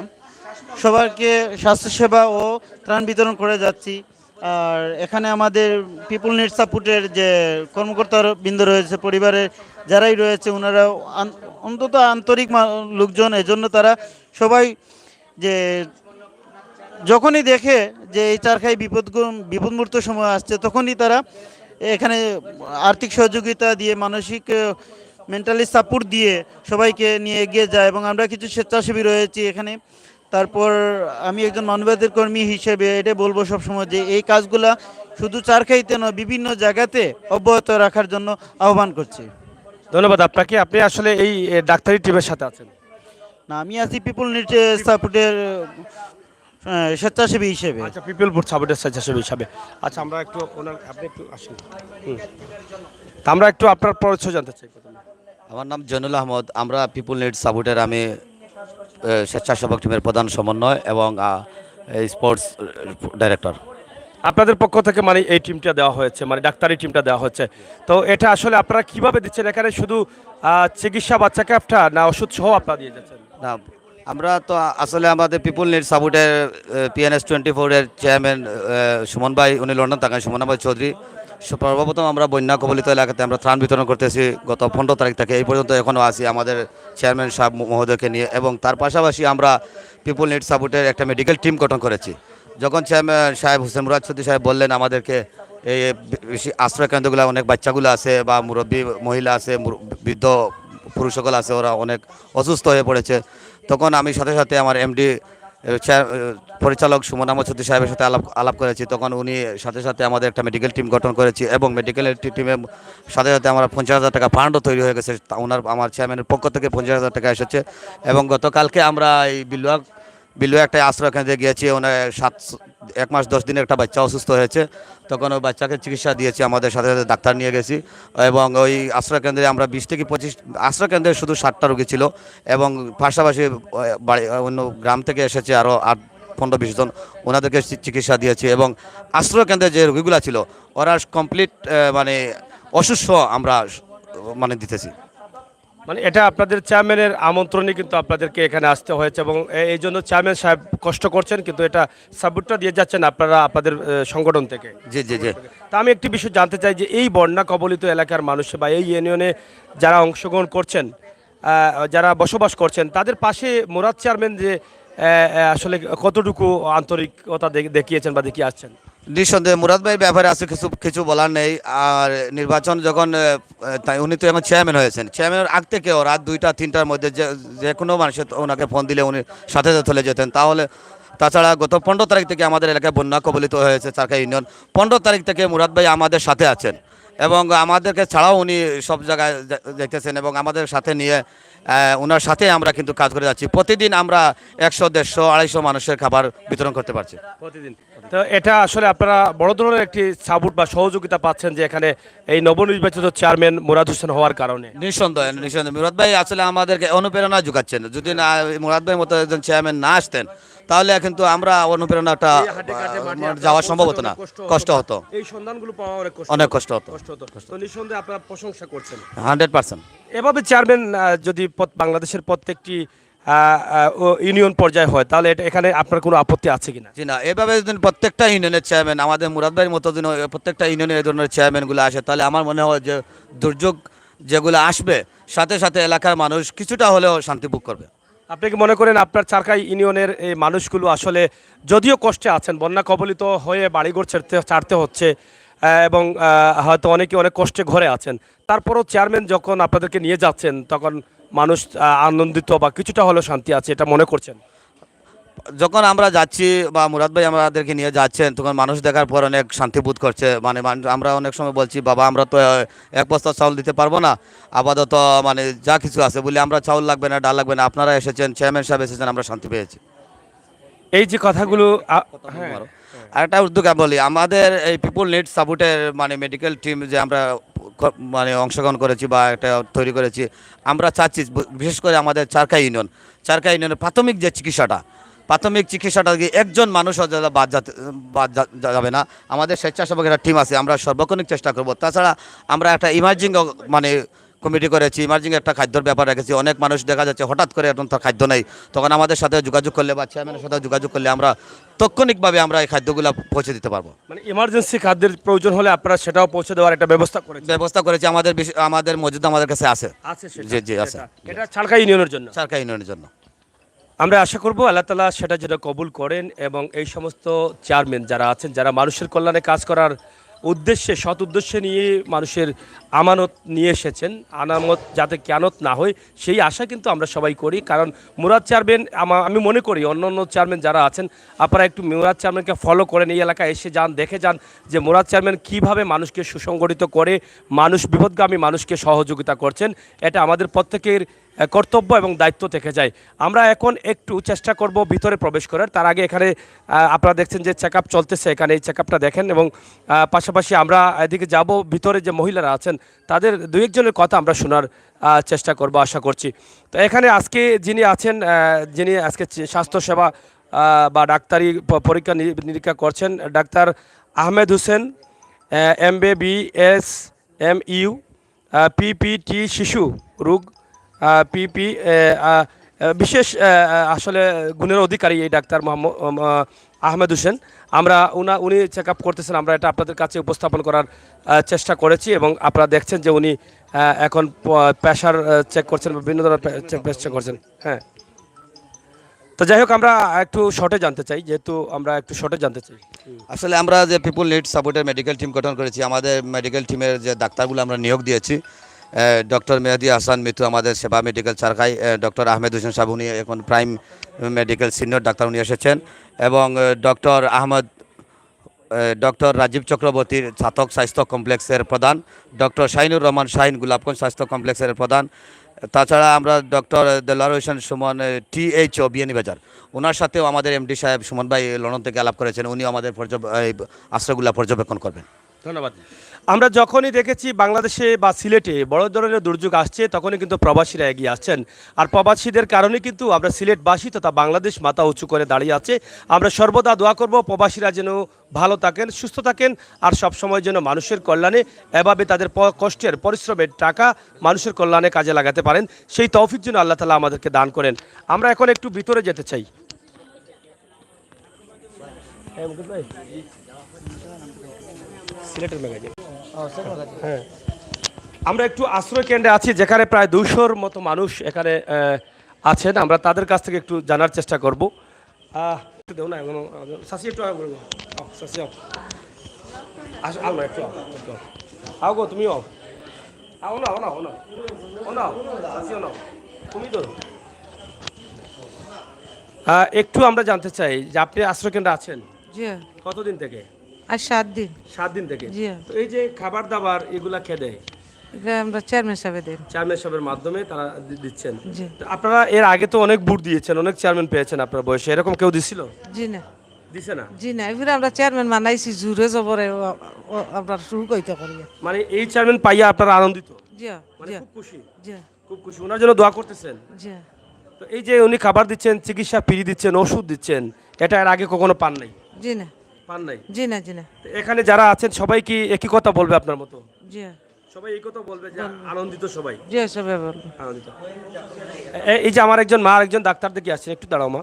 সবাইকে স্বাস্থ্যসেবা ও ত্রাণ বিতরণ করে যাচ্ছি। আর এখানে আমাদের পিপুল নিড সাপোর্টের যে কর্মকর্তার বৃন্দ রয়েছে, পরিবারের যারাই রয়েছে, ওনারা অন্তত আন্তরিক লোকজন। এজন্য তারা সবাই যে যখনই দেখে যে এই চারখাই বিপদমুক্ত সময় আসছে, তখনই তারা এখানে আর্থিক সহযোগিতা দিয়ে, মানসিক মেন্টালি সাপোর্ট দিয়ে সবাইকে নিয়ে এগিয়ে যায়। এবং আমরা কিছু স্বেচ্ছাসেবী রয়েছি এখানে। তারপর আমি একজন মানবাধিকার কর্মী হিসেবে এটা বলবো সবসময় যে এই কাজগুলা শুধু চারখাইতে নয়, বিভিন্ন জায়গাতে অব্যাহত রাখার জন্য আহ্বান করছি। ধন্যবাদ আপনাকে। আপনি আসলে এই ডাক্তারি টিমের সাথে আছেন? না, আমি আছি পিপুল নিড সাপোর্টের স্বেচ্ছাসেবী হিসেবে। আচ্ছা, পিপল ফুড সাপোর্টের স্বেচ্ছাসেবী হিসাবে। আচ্ছা, আমরা একটু আপনি একটু আসুন। তা আমরা একটু আপনার পরিচয় জানতে চাই। আমার নাম জয়নুল আহমদ। আমরা পিপুল নিড সাপোর্টের আমি স্বেচ্ছাসেবক টিমের প্রধান সমন্বয় এবং স্পোর্টস ডাইরেক্টর। আপনাদের পক্ষ থেকে মানে এই টিমটা দেওয়া হয়েছে, মানে ডাক্তারি টিমটা দেওয়া হচ্ছে, তো এটা আসলে আপনারা কিভাবে দিচ্ছেন? এখানে শুধু চিকিৎসা, বাচ্চা ক্যাপটা, না ওষুধ সহ আপনারা দিয়ে যাচ্ছেন? না, আমরা তো আসলে আমাদের পিপুল নিড সাপোর্টের PNS 24-এর চেয়ারম্যান সুমন ভাই, উনি লন্ডন থাকেন, সুমন ভাই চৌধুরী। সর্বপ্রথম আমরা বন্যা কবলিত এলাকাতে আমরা ত্রাণ বিতরণ করতেছি গত 15 তারিখ থেকে এই পর্যন্ত এখনও আছি আমাদের চেয়ারম্যান সাহেব মহোদয়কে নিয়ে। এবং তার পাশাপাশি আমরা পিপুল নিড সাপোর্টের একটা মেডিকেল টিম গঠন করেছি। যখন চেয়ারম্যান সাহেব হোসেন মুরাদ চৌধুরী সাহেব বললেন আমাদেরকে এই আশ্রয় কেন্দ্রগুলো অনেক বাচ্চাগুলো আছে বা মুরব্বী মহিলা আছে, বৃদ্ধ পুরুষ সকল আছে, ওরা অনেক অসুস্থ হয়ে পড়েছে, তখন আমি সাথে সাথে আমার MD পরিচালক সুমন আহমদ চৌধুরী সাহেবের সাথে আলাপ করেছি। তখন উনি সাথে সাথে আমাদের একটা মেডিকেল টিম গঠন করেছি এবং মেডিকেল টিমের সাথে সাথে আমার 50,000 টাকা ফান্ডও তৈরি হয়ে গেছে। আমার চেয়ারম্যানের পক্ষ থেকে 50,000 টাকা এসেছে। এবং গতকালকে আমরা এই বিলুয়া একটা আশ্রয় কেন্দ্রে গিয়েছি। ওনার 1 মাস 10 দিনের একটা বাচ্চা অসুস্থ হয়েছে, তখন ওই বাচ্চাকে চিকিৎসা দিয়েছি, আমাদের সাথে সাথে ডাক্তার নিয়ে গেছি। এবং ওই আশ্রয় কেন্দ্রে আমরা 20 থেকে 25 আশ্রয় কেন্দ্রে শুধু 60টা রোগী ছিল এবং পাশাপাশি অন্য গ্রাম থেকে এসেছে আরও 8-15-20 জন, ওনাদেরকে চিকিৎসা দিয়েছি। এবং আশ্রয় কেন্দ্রে যে রোগীগুলো ছিল ওরা কমপ্লিট মানে অসুস্থ আমরা মানে দিতেছি। মানে এটা আপনাদের চেয়ারম্যানের আমন্ত্রণে কিন্তু আপনাদেরকে এখানে আসতে হয়েছে এবং এই জন্য চেয়ারম্যান সাহেব কষ্ট করছেন, কিন্তু এটা সাপোর্টটা দিয়ে যাচ্ছেন আপনারা আপনাদের সংগঠন থেকে। জি জি জি। তা আমি একটি বিষয় জানতে চাই যে এই বন্যা কবলিত এলাকার মানুষ বা এই ইউনিয়নে যারা অংশগ্রহণ করছেন, যারা বসবাস করছেন, তাদের পাশে মুরাদ চেয়ারম্যান যে আসলে কতটুকু আন্তরিকতা দেখিয়েছেন বা দেখিয়ে আসছেন? নিঃসন্দেহে মুরাদ ভাইয়ের ব্যাপারে আছে কিছু বলার নেই। আর নির্বাচন যখন উনি তো এখন চেয়ারম্যান হয়েছেন, চেয়ারম্যানের আগ থেকেও রাত 2টা-3টার মধ্যে যে কোনো মানুষের ওনাকে ফোন দিলে উনি সাথে সাথে চলে যেতেন। তাছাড়া গত 15 তারিখ থেকে আমাদের এলাকায় বন্যা কবলিত হয়েছে চারখাই ইউনিয়ন। 15 তারিখ থেকে মুরাদ ভাই আমাদের সাথে আছেন এবং আমাদেরকে ছাড়াও উনি সব জায়গায় যেতেছেন এবং আমাদের সাথে নিয়ে ওনার সাথে আমরা কিন্তু কাজ করে যাচ্ছি। প্রতিদিন আমরা 100, 150, 250 মানুষের খাবার বিতরণ করতে পারছি প্রতিদিন। তো এটা আসলে আপনারা বড় ধরনের একটি সাপোর্ট বা সহযোগিতা পাচ্ছেন যে এখানে এই নবনির্বাচিত চেয়ারম্যান মুরাদ হোসেন হওয়ার কারণে। নিঃসন্দেহে নিঃসন্দেহে মুরাদ ভাই আসলে আমাদেরকে অনুপ্রেরণা যোগাচ্ছেন। যদি না মুরাদ ভাই মতো একজন চেয়ারম্যান না আসতেন তাহলে কিন্তু আমরা অনুপ্রেরণাটা যাওয়া সম্ভব হতো না, কষ্ট হতো, এই সন্ধানগুলো পাওয়া অনেক কষ্ট হতো। তো নিঃসন্দেহে আপনারা প্রশংসা করছেন 100%। এভাবে চেয়ারম্যান যদি বাংলাদেশের প্রত্যেকটি ইউনিয়ন পর্যায়ে হয় তাহলে এখানে আপনার কোনো আপত্তি আছে কিনা? জি না, এভাবে যদি প্রত্যেকটা ইউনিয়নের চেয়ারম্যান আমাদের মুরাদ ভাইয়ের মতো যদি প্রত্যেকটা ইউনিয়নের এই ধরনের চেয়ারম্যানগুলো আসে তাহলে আমার মনে হয় যে দুর্যোগ যেগুলো আসবে সাথে সাথে এলাকার মানুষ কিছুটা হলেও শান্তি ভোগ করবে। আপনি কি মনে করেন আপনার চারকাই ইউনিয়নের এই মানুষগুলো আসলে যদিও কষ্টে আছেন, বন্যা কবলিত হয়ে বাড়িঘর ছাড়তে হচ্ছে এবং হয়তো অনেকে অনেক কষ্টে ঘরে আছেন, তারপরও চেয়ারম্যান যখন আপনাদেরকে নিয়ে যাচ্ছেন তখন মানুষ আনন্দিত বা কিছুটা হলেও শান্তি আছে, এটা মনে করছেন? যখন আমরা যাচ্ছি বা মুরাদ ভাই আমাদেরকে নিয়ে যাচ্ছেন তখন মানুষ দেখার পর অনেক শান্তি বোধ করছে। মানে আমরা অনেক সময় বলছি বাবা আমরা তো এক বস্তা চাউল দিতে পারবো না, আপাতত মানে যা কিছু আছে বলে আমরা চাউল লাগবে না, ডাল লাগবে না, আপনারা এসেছেন, চেয়ারম্যান সাহেব এসেছেন, আমরা শান্তি পেয়েছি। এই যে কথাগুলো আর একটা উদ্যোগ আমি বলি, আমাদের এই পিপুল নিড সাপোর্টের মানে মেডিকেল টিম যে আমরা মানে অংশগ্রহণ করেছি বা একটা তৈরি করেছি, আমরা চাচ্ছি বিশেষ করে আমাদের চারকাই ইউনিয়নের প্রাথমিক যে চিকিৎসাটা একজন মানুষ বাদ যাবে না। আমাদের স্বেচ্ছাসেবক একটা টিম আছে, আমরা সর্বক্ষণিক চেষ্টা করব। তাছাড়া আমরা একটা ইমার্জিং মানে কমিটি করেছি, ইমার্জিং একটা খাদ্যর ব্যাপার রেখেছি। অনেক মানুষ দেখা যাচ্ছে হঠাৎ করে এখন তার খাদ্য নেই, তখন আমাদের সাথে যোগাযোগ করলে বা চেয়ারম্যানের সাথে যোগাযোগ করলে আমরা তাৎক্ষণিকভাবে আমরা এই খাদ্যগুলো পৌঁছে দিতে পারবো। মানে ইমার্জেন্সি খাদ্যের প্রয়োজন হলে আপনারা সেটাও পৌঁছে দেওয়ার একটা ব্যবস্থা করেছি। আমাদের মজুদ আমাদের কাছে আছে। জি জি আছে। এটা চারকাই ইউনিয়নের জন্য। চারকাই ইউনিয়নের জন্য আমরা আশা করব আল্লাহ তাআলা সেটা যেন কবুল করেন এবং এই সমস্ত চেয়ারম্যান যারা আছেন, যারা মানুষের কল্যাণে কাজ করার উদ্দেশ্যে সৎ উদ্দেশ্যে নিয়ে মানুষের আমানত নিয়ে এসেছেন, আনামত যাতে কেয়ানত না হয় সেই আশা কিন্তু আমরা সবাই করি। কারণ মুরাদ চেয়ারম্যান আমি মনে করি অন্য চেয়ারম্যান যারা আছেন আপনারা একটু মুরাদ চেয়ারম্যানকে ফলো করেন, এই এলাকায় এসে যান, দেখে যান যে মুরাদ চেয়ারম্যান কীভাবে মানুষকে সুসংগঠিত করে বিপদগামী মানুষকে সহযোগিতা করছেন। এটা আমাদের প্রত্যেকের কর্তব্য এবং দায়িত্ব থেকে যায়। আমরা এখন একটু চেষ্টা করব ভিতরে প্রবেশ করার। তার আগে এখানে আপনারা দেখছেন যে চেক আপ চলতেছে, এখানে এই চেক আপটা দেখেন এবং পাশাপাশি আমরা এদিকে যাব, ভিতরে যে মহিলারা আছেন তাদের দু একজনের কথা আমরা শোনার চেষ্টা করব আশা করছি। তো এখানে আজকে যিনি আছেন, যিনি আজকে স্বাস্থ্যসেবা বা ডাক্তারি পরীক্ষা নিরীক্ষা করছেন, doctor Ahmed Hossain, MBBS MU PPT শিশু রোগ পিপি বিশেষ আসলে গুণের অধিকারী এই ডাক্তার আহমেদ হোসেন। উনি চেক আপ করতেছেন, আমরা এটা আপনাদের কাছে উপস্থাপন করার চেষ্টা করেছি এবং আপনারা দেখছেন যে উনি এখন প্রেশার চেক করছেন, বিভিন্ন ধরনের চেক করছেন। হ্যাঁ, তো যাই হোক আমরা একটু শর্টে জানতে চাই, যেহেতু আমরা একটু শর্টে জানতে চাই। আসলে আমরা যে পিপুল নিড সাপোর্টের মেডিকেল টিম গঠন করেছি, আমাদের মেডিকেল টিমের যে ডাক্তারগুলো আমরা নিয়োগ দিয়েছি, ডক্টর মেহেদি হাসান মিতু আমাদের সেবা মেডিকেল চারকাই, ডক্টর আহমেদ হোসেন সাহেব উনি এখন প্রাইম মেডিকেল সিনিয়র ডাক্তার উনি এসেছেন, এবং ডক্টর রাজীব চক্রবর্তীর ছাতক স্বাস্থ্য কমপ্লেক্সের প্রধান, ডক্টর শাহিনুর রহমান শাহিন গোলাপগঞ্জ স্বাস্থ্য কমপ্লেক্সের প্রধান। তাছাড়া আমরা ডক্টর দেলার হোসেন সুমন THO বিয়ানীবাজার, ওনার সাথেও আমাদের MD সাহেব সুমন ভাই লন্ডন থেকে আলাপ করেছেন, উনিও আমাদের আশ্রয়গুলো পর্যবেক্ষণ করবেন। ধন্যবাদ। আমরা যখনই দেখেছি বাংলাদেশে বা সিলেটে বড় ধরনের দুর্যোগ আসছে তখনই কিন্তু প্রবাসীরা এগিয়ে আসছেন, আর প্রবাসীদের কারণে কিন্তু আমরা সিলেটবাসী তথা বাংলাদেশ মাথা উঁচু করে দাঁড়িয়ে আছে। আমরা সর্বদা দোয়া করব প্রবাসীরা যেন ভালো থাকেন, সুস্থ থাকেন, আর সবসময় যেন মানুষের কল্যাণে এভাবে তাদের কষ্টের পরিশ্রমের টাকা মানুষের কল্যাণে কাজে লাগাতে পারেন, সেই তৌফিক যেন আল্লাহ তাআলা আমাদেরকে দান করেন। আমরা এখন একটু ভিতরে যেতে চাই। সিলেটের ম্যাগাজিন, হ্যাঁ, আমরা একটু আশ্রয় কেন্দ্রে আছি যেখানে প্রায় 200-র মতো মানুষ এখানে আছেন। আমরা তাদের কাছ থেকে একটু জানার চেষ্টা করবো। একটু দেও না, শাসি একটু শাসি আও না, একটু আও গো, তুমিও আও না, শাসিও না, তুমি তো একটু আমরা জানতে চাই যে আপনি আশ্রয় কেন্দ্রে আছেন কতদিন থেকে? আর 7 দিন। 7 দিন থেকে। জি। তো এই যে খাবার দাবার এগুলা কে দেয়? আমরা চেয়ারম্যান সাহেব দেন। চেয়ারম্যান সাহেবের মাধ্যমে তারা দিচ্ছেন। জি। তো আপনারা এর আগে তো অনেক ভোট দিয়েছেন, অনেক চেয়ারম্যান পেয়েছেন আপনার বয়সে, এরকম কেউ দিছিল? জি না, দিছে না? জি না, এবারে আমরা চেয়ারম্যান বানাইছি জুড়ে জবরে আপনার শুরু কইতে করি। মানে এই চেয়ারম্যান পাইয়া আপনারা আনন্দিত? জি মানে জি খুব খুশি? জি খুব খুশি, ওনার জন্য দোয়া করতেছেন? জি। তো এই যে উনি খাবার দিচ্ছেন, চিকিৎসা ফ্রি দিচ্ছেন, ওষুধ দিচ্ছেন, এটা এর আগে কখনো পান নাই? জি না, পান নাই? জি না, জি না, তো এখানে যারা আছেন সবাই কি একই কথা বলবে আপনার মতো? জি সবাই এই কথা বলবে যে আনন্দিত সবাই? জি সবাই বলবো। আনন্দিত। এই যে আমার একজন মা একজন ডাক্তার দেখে আসছেন, একটু দাঁড়াও মা।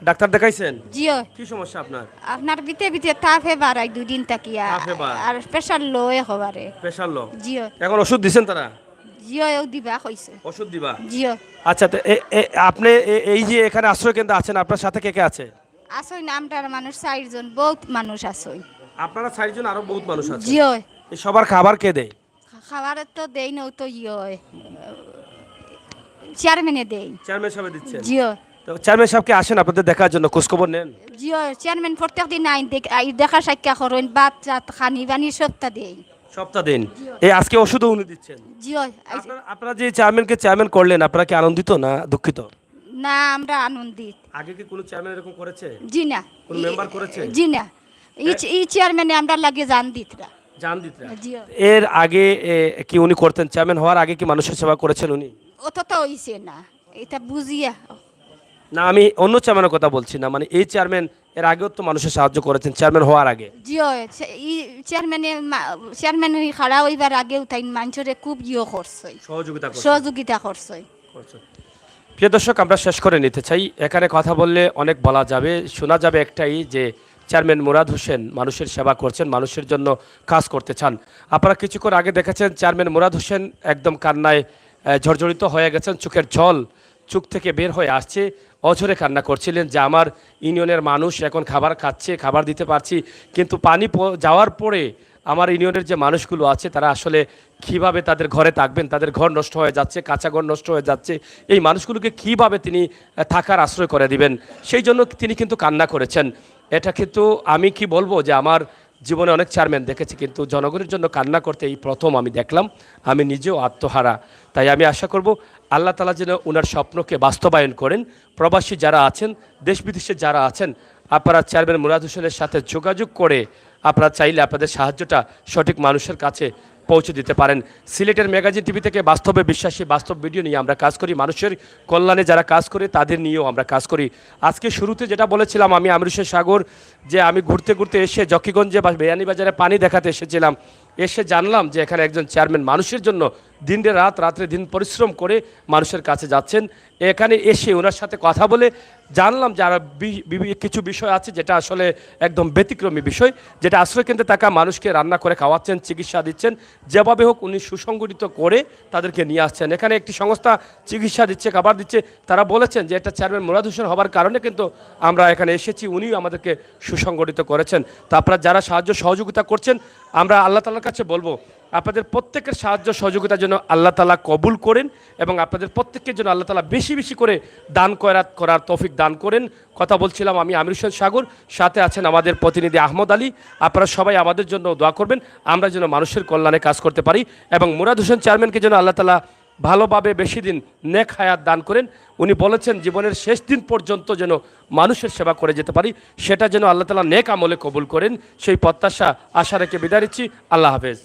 ডাক্তার দেখাইছেন? জিও কি সমস্যা আপনার? আপনার বিতে বিতে তাপে বাড়াই দুদিন তাকিয়া তাপে বাড়। আর প্রেশার লো হবারে। Pressure low? জিও এখন ওষুধ দিছেন তারা? জিও এও দিবা কইছে। ওষুধ দিবা? জিও আচ্ছা, তো আপনি এই যে এখানে আশ্রয় কেন্দ্রে আছেন, আপনার সাথে কে কে আছে? আসই নামটার মানুষ 4 জন, বহুত মানুষ আসই। আপনারা 4 জন, আরো বহুত মানুষ আছে? জিও এই সবার খাবার কে দেয়? খাবার তো দেই না, তো চেয়ারম্যানে দেই। চেয়ারম্যান সাহেব দিচ্ছেন? জিও তো চেয়ারম্যান সাহেব কি আসেন আপনাদের দেখার জন্য, খোঁজখবর নেন? জিও চেয়ারম্যান প্রত্যেক দিন আইন দেখা সাক্ষা করেন, বাত চাত খানি বানি সবটা দেই। সপ্তাহ দিন? এই আজকে ওষুধও উনি দিচ্ছেন? জিও আপনারা যে চেয়ারম্যানকে চেয়ারম্যান করলেন, আপনারা কি আনন্দিত না দুঃখিত? না, আমরা আনন্দিত। আগে কি কোনো চেয়ারম্যান এরকম করেছে? জি না। কোন মেম্বার করেছে? জি না, এই চেয়ারম্যানে আমরা লাগে জান দিতরা। জান দিতরা? জিও এর আগে কি উনি করতেন? চেয়ারম্যান হওয়ার আগে কি মানুষের সেবা করেছেন উনি? অত তো হইছে না, এটা বুঝিয়া। না, আমি অন্য চেয়ারম্যানের কথা বলছি না, মানে এই চেয়ারম্যান এর আগেও তো মানুষের সাহায্য করেছেন চেয়ারম্যান হওয়ার আগে। জিও চেয়ারম্যানের খাড়া হইবার আগেও তাই মানুষরে খুব করছে, সহযোগিতা করছে। প্রিয় দর্শক, আমরা শেষ করে নিতে চাই। এখানে কথা বললে অনেক বলা যাবে, শোনা যাবে একটাই যে চেয়ারম্যান মুরাদ হোসেন মানুষের সেবা করছেন, মানুষের জন্য কাজ করতে চান। আপনারা কিছুক্ষণ আগে দেখেছেন চেয়ারম্যান মুরাদ হোসেন একদম কান্নায় জর্জরিত হয়ে গেছেন, চোখের জল চোখ থেকে বের হয়ে আসছে, অঝরে কান্না করছিলেন যে আমার ইউনিয়নের মানুষ এখন খাবার খাচ্ছে, খাবার দিতে পারছি, কিন্তু পানি যাওয়ার পরে আমার ইউনিয়নের যে মানুষগুলো আছে তারা আসলে কীভাবে তাদের ঘরে থাকবেন, তাদের ঘর নষ্ট হয়ে যাচ্ছে, কাঁচা ঘর নষ্ট হয়ে যাচ্ছে, এই মানুষগুলোকে কীভাবে তিনি থাকার আশ্রয় করে দিবেন, সেই জন্য তিনি কিন্তু কান্না করেছেন। এটা কিন্তু আমি কি বলবো যে আমার জীবনে অনেক চেয়ারম্যান দেখেছি, কিন্তু জনগণের জন্য কান্না করতে এই প্রথম আমি দেখলাম। আমি নিজেও আত্মহারা, তাই আমি আশা করব আল্লাহ তাআলা যেন ওনার স্বপ্নকে বাস্তবায়ন করেন। প্রবাসী যারা আছেন, দেশ বিদেশে যারা আছেন, আপনারা চেয়ারম্যান মুরাদ হোসেনের সাথে যোগাযোগ করে আপনারা চাইলে আপনাদের সাহায্যটা সঠিক মানুষের কাছে পৌঁছে দিতে পারেন। সিলেটের ম্যাগাজিন টিভি থেকে বাস্তবে বিশ্বাসী, বাস্তব ভিডিও নিয়ে আমরা কাজ করি, মানুষের কল্যাণে যারা কাজ করে তাদের নিয়েও আমরা কাজ করি। আজকে শুরুতে যেটা বলেছিলাম, আমি আমির হোসেন সাগর, যে আমি ঘুরতে ঘুরতে এসে জকিগঞ্জে বা বেয়ানীবাজারে পানি দেখাতে এসেছিলাম, এসে জানলাম যে এখানে একজন চেয়ারম্যান মানুষের জন্য দিন রাত রাত্রে দিন পরিশ্রম করে মানুষের কাছে যাচ্ছেন। এখানে এসে ওনার সাথে কথা বলে জানলাম যে আরও কিছু বিষয় আছে যেটা আসলে একদম ব্যতিক্রমী বিষয়, যেটা আশ্রয়কেন্দ্রে থাকা মানুষকে রান্না করে খাওয়াচ্ছেন, চিকিৎসা দিচ্ছেন, যেভাবে হোক উনি সুসংগঠিত করে তাদেরকে নিয়ে আসছেন। এখানে একটি সংস্থা চিকিৎসা দিচ্ছে, খাবার দিচ্ছে, তারা বলেছেন যে এটা চেয়ারম্যান মুরাদ হোসেন হবার কারণে কিন্তু আমরা এখানে এসেছি, উনিও আমাদেরকে সুসংগঠিত করেছেন। তো আপনারা যারা সাহায্য সহযোগিতা করছেন, আমরা আল্লাহ তাআলার কাছে বলবো আপনাদের প্রত্যেকের সাহায্য সহযোগিতার জন্য আল্লাহ তাআলা কবুল করেন, এবং আপনাদের প্রত্যেকের জন্য আল্লাহ তাআলা বেশি বেশি করে দান করার তৌফিক দান করেন। কথা বলছিলাম আমি আমির হোসেন সাগর, সাথে আছেন আমাদের প্রতিনিধি আহমদ আলী। আপনারা সবাই আমাদের জন্য দোয়া করবেন, আমরা যেন মানুষের কল্যাণে কাজ করতে পারি, এবং মুরাদ হোসেন চেয়ারম্যানকে যেন আল্লাহ তাআলা ভালোভাবে বেশি দিন নেক হায়াত দান করেন। উনি বলেছেন জীবনের শেষ দিন পর্যন্ত যেন মানুষের সেবা করে যেতে পারি, সেটা যেন আল্লাহ তাআলা নেক আমলে কবুল করেন, সেই প্রত্যাশা আশা রেখে বিদায় নিচ্ছি। আল্লাহ হাফেজ।